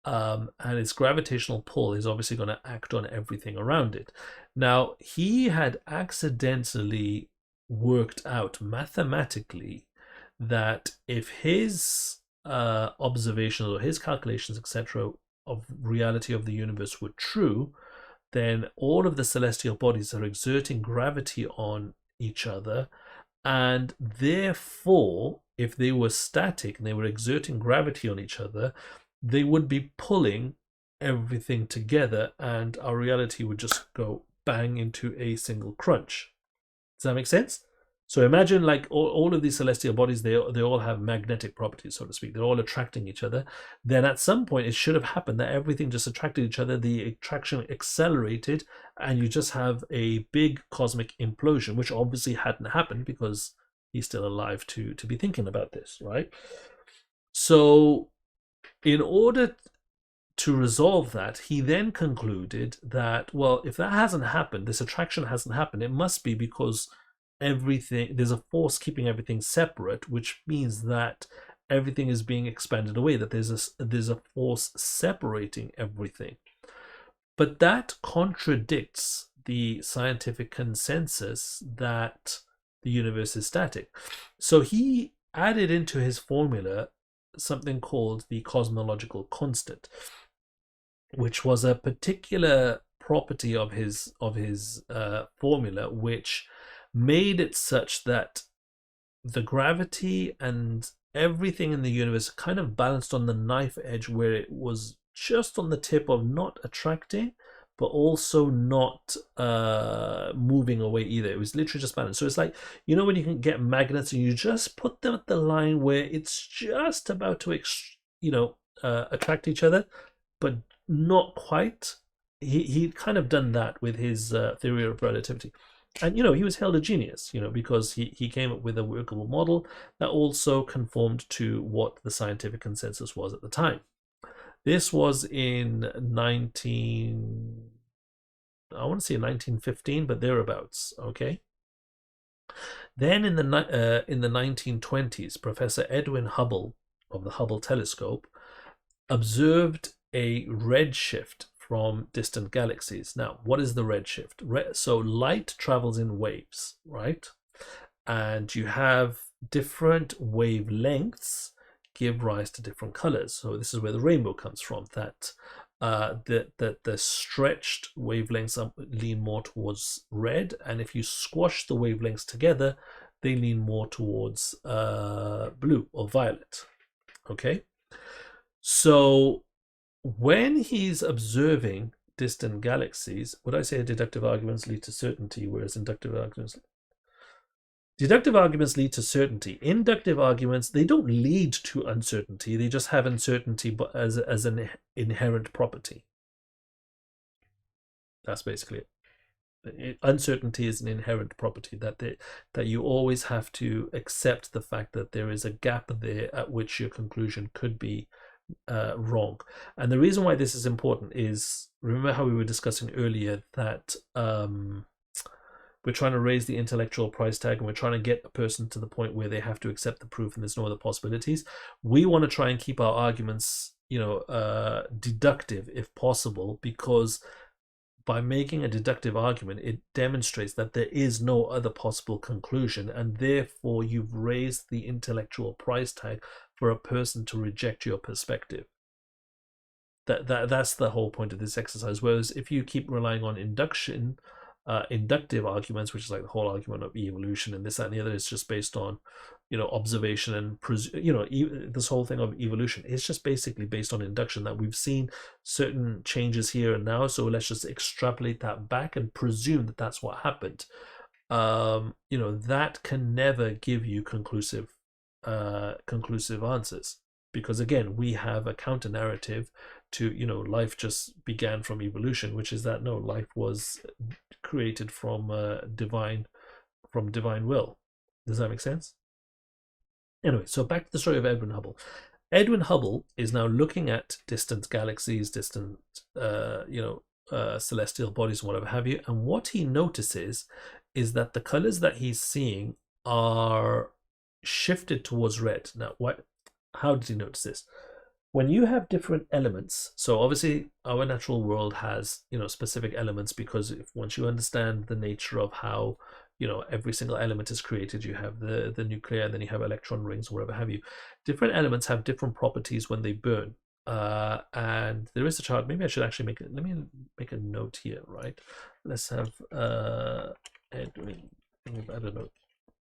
And its gravitational pull is obviously going to act on everything around it. Now, he had accidentally worked out mathematically that if his observations or his calculations, etc., of reality of the universe were true, then all of the celestial bodies are exerting gravity on each other, and therefore, if they were static and they were exerting gravity on each other, they would be pulling everything together, and our reality would just go bang into a single crunch. Does that make sense? So imagine like all of these celestial bodies, they all have magnetic properties, so to speak. They're all attracting each other. Then at some point, it should have happened that everything just attracted each other. The attraction accelerated, and you just have a big cosmic implosion, which obviously hadn't happened because he's still alive to be thinking about this, right? So in order to resolve that, he then concluded that, well, if that hasn't happened, this attraction hasn't happened, it must be because everything, there's a force keeping everything separate, which means that everything is being expanded away, that there's a force separating everything. But that contradicts the scientific consensus that the universe is static. So he added into his formula something called the cosmological constant, which was a particular property of his formula, which made it such that the gravity and everything in the universe kind of balanced on the knife edge, where it was just on the tip of not attracting but also not moving away either. It was literally just balanced. So it's like, you know, when you can get magnets and you just put them at the line where it's just about to attract each other, but not quite. He'd kind of done that with his theory of relativity. And, you know, he was hailed a genius, you know, because he came up with a workable model that also conformed to what the scientific consensus was at the time. This was in I want to say 1915, but thereabouts, okay? Then in the 1920s, Professor Edwin Hubble of the Hubble telescope observed a redshift from distant galaxies. Now, what is the redshift? So light travels in waves, right? And you have different wavelengths give rise to different colors. So this is where the rainbow comes from, that the stretched wavelengths lean more towards red, and if you squash the wavelengths together, they lean more towards blue or violet. Okay, so when he's observing distant galaxies, would I say deductive arguments lead to certainty, whereas inductive arguments lead to certainty. Inductive arguments, they don't lead to uncertainty. They just have uncertainty but as an inherent property. That's basically it. Uncertainty is an inherent property, that you always have to accept the fact that there is a gap there at which your conclusion could be wrong. And the reason why this is important is, remember how we were discussing earlier that we're trying to raise the intellectual price tag, and we're trying to get a person to the point where they have to accept the proof and there's no other possibilities. We want to try and keep our arguments, you know, deductive if possible, because by making a deductive argument, it demonstrates that there is no other possible conclusion, and therefore you've raised the intellectual price tag for a person to reject your perspective. That's the whole point of this exercise. Whereas if you keep relying on inductive arguments, which is like the whole argument of evolution and this, that, and the other, is just based on, you know, observation and, you know, this whole thing of evolution is just basically based on induction, that we've seen certain changes here and now, so let's just extrapolate that back and presume that that's what happened. You know, that can never give you conclusive answers, because again, we have a counter narrative to, you know, life just began from evolution, which is that no, life was created from divine will. Does that make sense? Anyway, so back to the story of Edwin Hubble. Edwin Hubble is now looking at distant galaxies, distant celestial bodies and whatever have you, and what he notices is that the colors that he's seeing are shifted towards red. Now, how did he notice this? When you have different elements, so obviously our natural world has, you know, specific elements, because once you understand the nature of how, you know, every single element is created, you have the nuclear, and then you have electron rings, whatever have you. Different elements have different properties when they burn. And there is a chart. Maybe I should actually let me make a note here, right? Let's have Edwin. I don't know.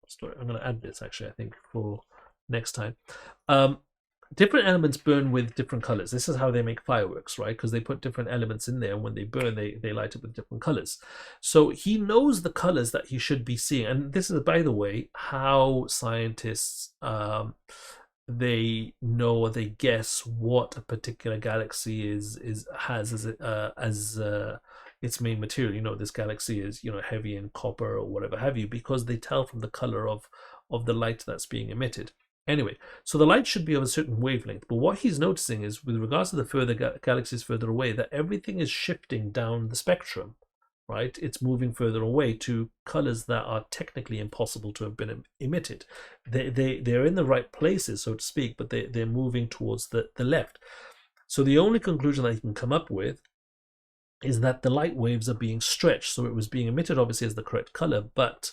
Story. I'm going to add this actually, I think, for next time. Different elements burn with different colors. This is how they make fireworks, right? Because they put different elements in there, and when they burn, they light up with different colors. So he knows the colors that he should be seeing, and this is, by the way, how scientists they know, or they guess what a particular galaxy has as its main material. You know, this galaxy is, you know, heavy in copper or whatever have you, because they tell from the color of the light that's being emitted. Anyway, so the light should be of a certain wavelength, but what he's noticing is, with regards to the further galaxies further away, that everything is shifting down the spectrum, right? It's moving further away to colors that are technically impossible to have been emitted. They're in the right places, so to speak, but they're moving towards the left. So the only conclusion that he can come up with is that the light waves are being stretched. So it was being emitted obviously as the correct color, but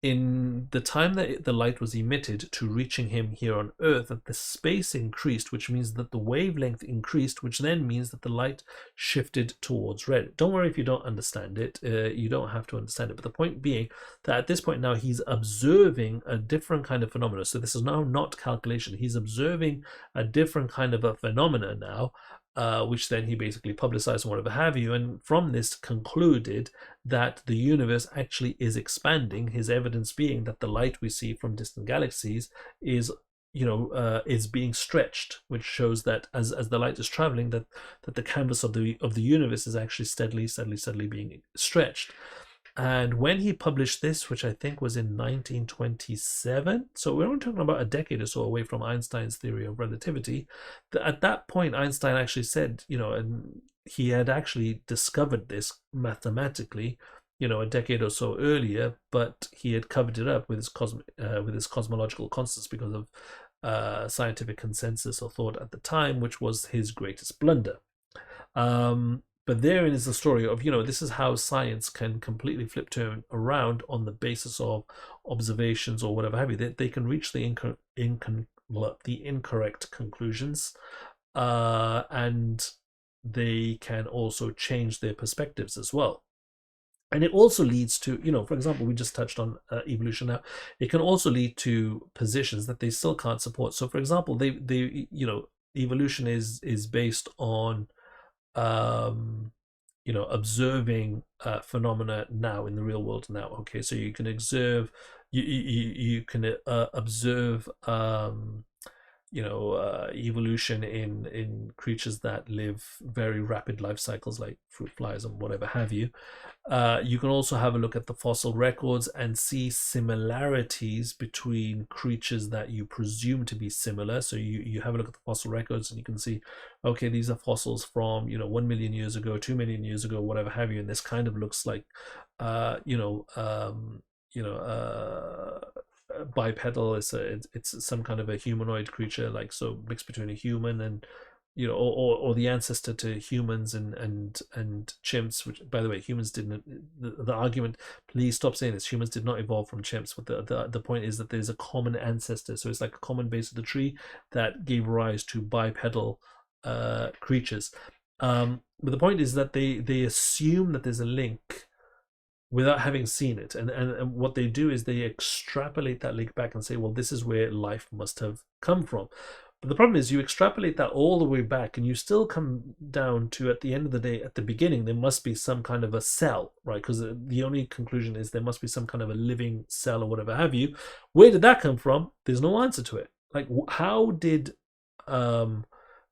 in the time that the light was emitted to reaching him here on Earth, that the space increased, which means that the wavelength increased, which then means that the light shifted towards red. Don't worry if you don't understand it. You don't have to understand it. But the point being that at this point now he's observing a different kind of phenomena. So this is now not calculation. He's observing a different kind of a phenomena now, which then he basically publicized and whatever have you, and from this concluded that the universe actually is expanding, his evidence being that the light we see from distant galaxies is is being stretched, which shows that as the light is traveling, that the canvas of the universe is actually steadily being stretched. And when he published this, which I think was in 1927, so we're only talking about a decade or so away from Einstein's theory of relativity, at that point Einstein actually said, and he had actually discovered this mathematically, a decade or so earlier, but he had covered it up with his cosmological constants because of scientific consensus or thought at the time, which was his greatest blunder. But therein is the story of, this is how science can completely flip turn around on the basis of observations or whatever have you. They can reach the incorrect conclusions, and they can also change their perspectives as well. And it also leads to, for example, we just touched on evolution now. It can also lead to positions that they still can't support. So, for example, they evolution is based on observing phenomena now in the real world now. Okay, so you can observe evolution in creatures that live very rapid life cycles like fruit flies and whatever have you. You can also have a look at the fossil records and see similarities between creatures that you presume to be similar. So you have a look at the fossil records and you can see, okay, these are fossils from 1 million years ago, 2 million years ago, whatever have you, and this kind of looks like bipedal. It's some kind of a humanoid creature, like, so mixed between a human and or the ancestor to humans and chimps, which, by the way, humans didn't, the argument, please stop saying this, humans did not evolve from chimps, but the point is that there's a common ancestor, so it's like a common base of the tree that gave rise to bipedal creatures. But the point is that they assume that there's a link without having seen it, and what they do is they extrapolate that link back and say, well, this is where life must have come from. But the problem is you extrapolate that all the way back and you still come down to, at the end of the day, at the beginning, there must be some kind of a cell, right? Because the only conclusion is there must be some kind of a living cell or whatever have you. Where did that come from? There's no answer to it. Like, how did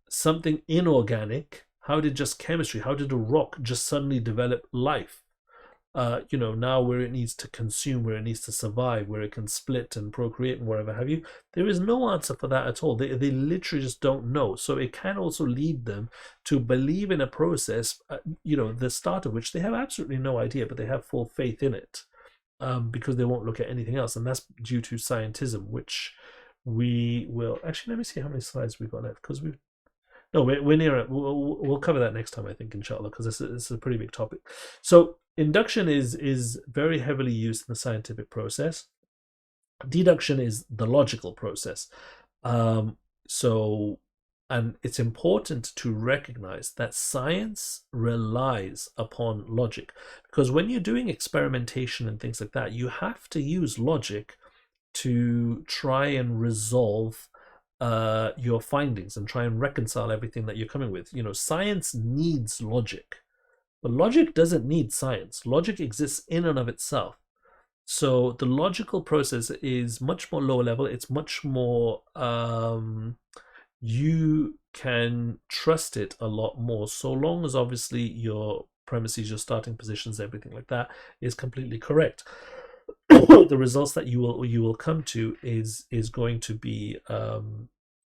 something inorganic, how did just chemistry, how did a rock just suddenly develop life? Now where it needs to consume, where it needs to survive, where it can split and procreate and whatever have you, there is no answer for that at all. They literally just don't know. So it can also lead them to believe in a process, the start of which they have absolutely no idea, but they have full faith in it, because they won't look at anything else. And that's due to scientism, which we will actually, let me see how many slides we've got left, because we're near it. We'll cover that next time, I think, inshallah, because this is a pretty big topic. So induction is very heavily used in the scientific process. Deduction is the logical process. And it's important to recognize that science relies upon logic, because when you're doing experimentation and things like that, you have to use logic to try and resolve your findings and try and reconcile everything that you're coming with. Science needs logic. But logic doesn't need science. Logic exists in and of itself. So the logical process is much more lower level. It's much more, you can trust it a lot more, so long as obviously your premises, your starting positions, everything like that is completely correct. The results that you will come to is going to be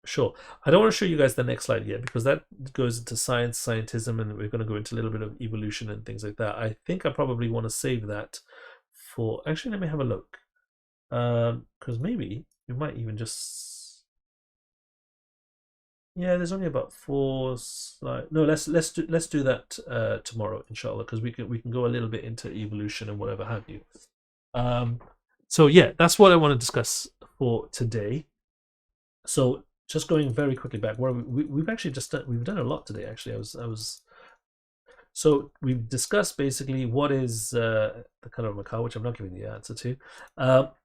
sure. I don't want to show you guys the next slide yet, because that goes into scientism, and we're going to go into a little bit of evolution and things like that. I think I probably want to save that for, actually, let me have a look, because maybe we might even just, yeah, there's only about 4 slides. No, let's do that tomorrow, inshallah, because we can go a little bit into evolution and whatever have you. So yeah, that's what I want to discuss for today. So just going very quickly back, where we've actually we've done a lot today. Actually, so we've discussed basically what is the color of a car, which I'm not giving the answer to.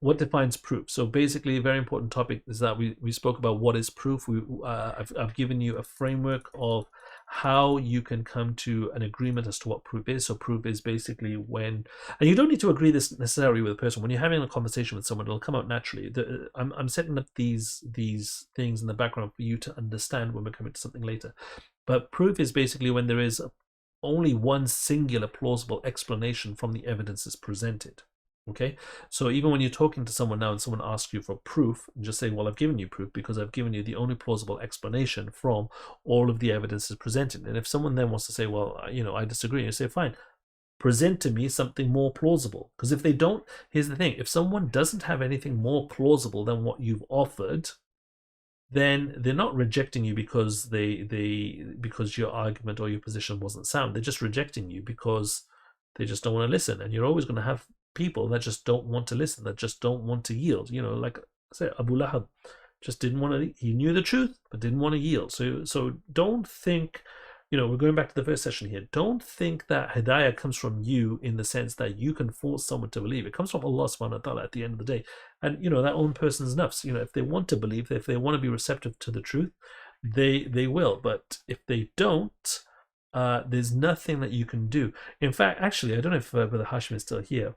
What defines proof? So basically, a very important topic is that we spoke about what is proof. I've given you a framework of how you can come to an agreement as to what proof is. So proof is basically when, and you don't need to agree this necessarily with a person. When you're having a conversation with someone, it'll come out naturally. I'm setting up these things in the background for you to understand when we're coming to something later. But proof is basically when there is only one singular plausible explanation from the evidence is presented. Okay, so even when you're talking to someone now and someone asks you for proof, just say, well, I've given you proof because I've given you the only plausible explanation from all of the evidence is presented. And if someone then wants to say, well, I disagree, you say, fine, present to me something more plausible. Because if they don't, here's the thing, if someone doesn't have anything more plausible than what you've offered, then they're not rejecting you because because your argument or your position wasn't sound. They're just rejecting you because they just don't want to listen. And you're always going to have people that just don't want to listen, that just don't want to yield. Like I said, Abu Lahab just didn't want to. He knew the truth, but didn't want to yield. So don't think. We're going back to the first session here. Don't think that hidayah comes from you in the sense that you can force someone to believe. It comes from Allah subhanahu wa ta'ala at the end of the day. And, that own person's nafs. If they want to believe, if they want to be receptive to the truth, they will. But if they don't, there's nothing that you can do. In fact, actually, I don't know if Brother Hashim is still here.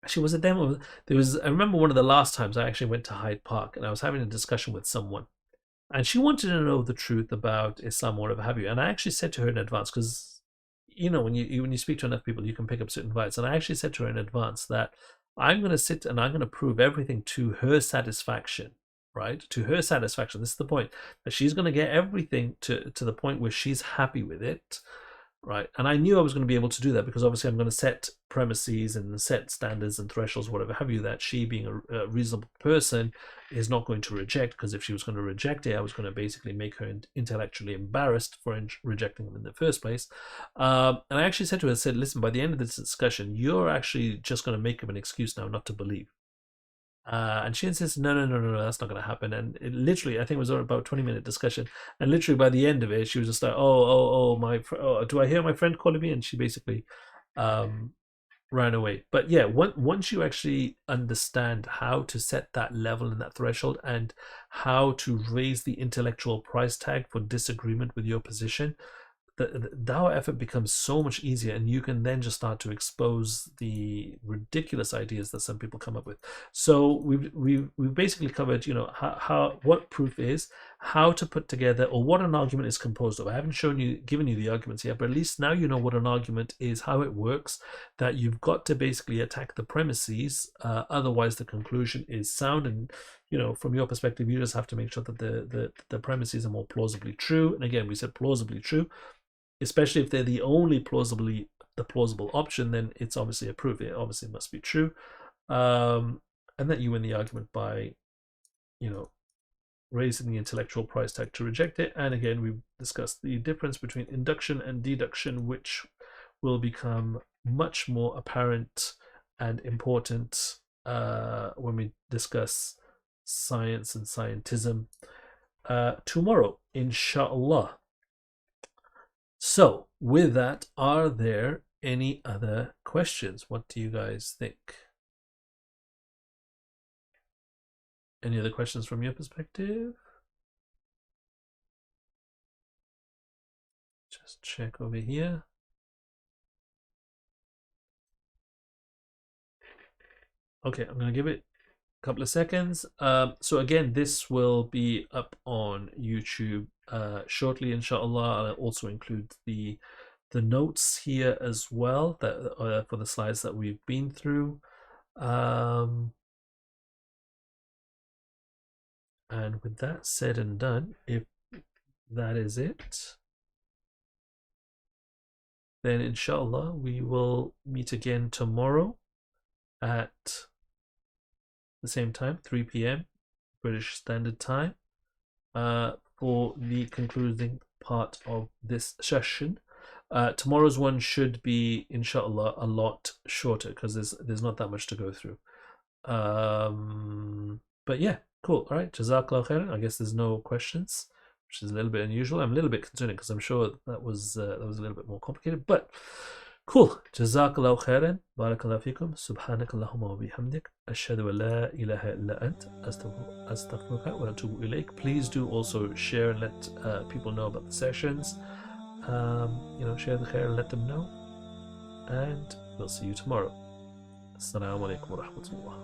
Actually, was it them? I remember one of the last times I actually went to Hyde Park and I was having a discussion with someone. And she wanted to know the truth about Islam, whatever have you. And I actually said to her in advance, because when you speak to enough people, you can pick up certain vibes. And I actually said to her in advance that I'm going to sit and I'm going to prove everything to her satisfaction, right? To her satisfaction. This is the point, that she's going to get everything to the point where she's happy with it, right? And I knew I was going to be able to do that because obviously I'm going to set premises and set standards and thresholds, whatever have you, that she, being a reasonable person, is not going to reject, because if she was going to reject it, I was going to basically make her intellectually embarrassed for rejecting them in the first place. And I actually said to her, listen, by the end of this discussion, you're actually just going to make up an excuse now not to believe. And she insisted, no, that's not going to happen. And it literally, I think it was about a 20-minute discussion. And literally by the end of it, she was just like, do I hear my friend calling me? And she basically ran away. But yeah, once you actually understand how to set that level and that threshold and how to raise the intellectual price tag for disagreement with your position, the Dawah effort becomes so much easier, and you can then just start to expose the ridiculous ideas that some people come up with. So we've basically covered, how what proof is, how to put together, or what an argument is composed of. I haven't given you the arguments yet, but at least now you know what an argument is, how it works, that you've got to basically attack the premises, otherwise the conclusion is sound. And from your perspective, you just have to make sure that the premises are more plausibly true. And again, we said plausibly true. Especially if they're the only plausible option, then it's obviously a proof. It obviously must be true, and that you win the argument by, raising the intellectual price tag to reject it. And again, we've discussed the difference between induction and deduction, which will become much more apparent and important when we discuss science and scientism tomorrow, inshallah. So, with that, are there any other questions? What do you guys think? Any other questions from your perspective? Just check over here. Okay, I'm going to give it a couple of seconds. So again, this will be up on YouTube shortly, inshallah. I'll also include the notes here as well, that for the slides that we've been through. And with that said and done, if that is it, then inshallah we will meet again tomorrow at the same time, 3 p.m. British Standard Time, for the concluding part of this session. Tomorrow's one should be, inshallah, a lot shorter because there's not that much to go through. But yeah, cool. All right, Jazakallah khairan. I guess there's no questions, which is a little bit unusual. I'm a little bit concerned because I'm sure that was a little bit more complicated, but cool. Jazakallah khairan. Barakallahu fikum. Subhanakallahumma wa bihamdik. Ashhadu an la ilaha illa ant. Astaghfiruka wa atubu ilayk. Please do also share and let people know about the sessions. Share the khair and let them know. And we'll see you tomorrow. Assalamu alaikum wa rahmatullah.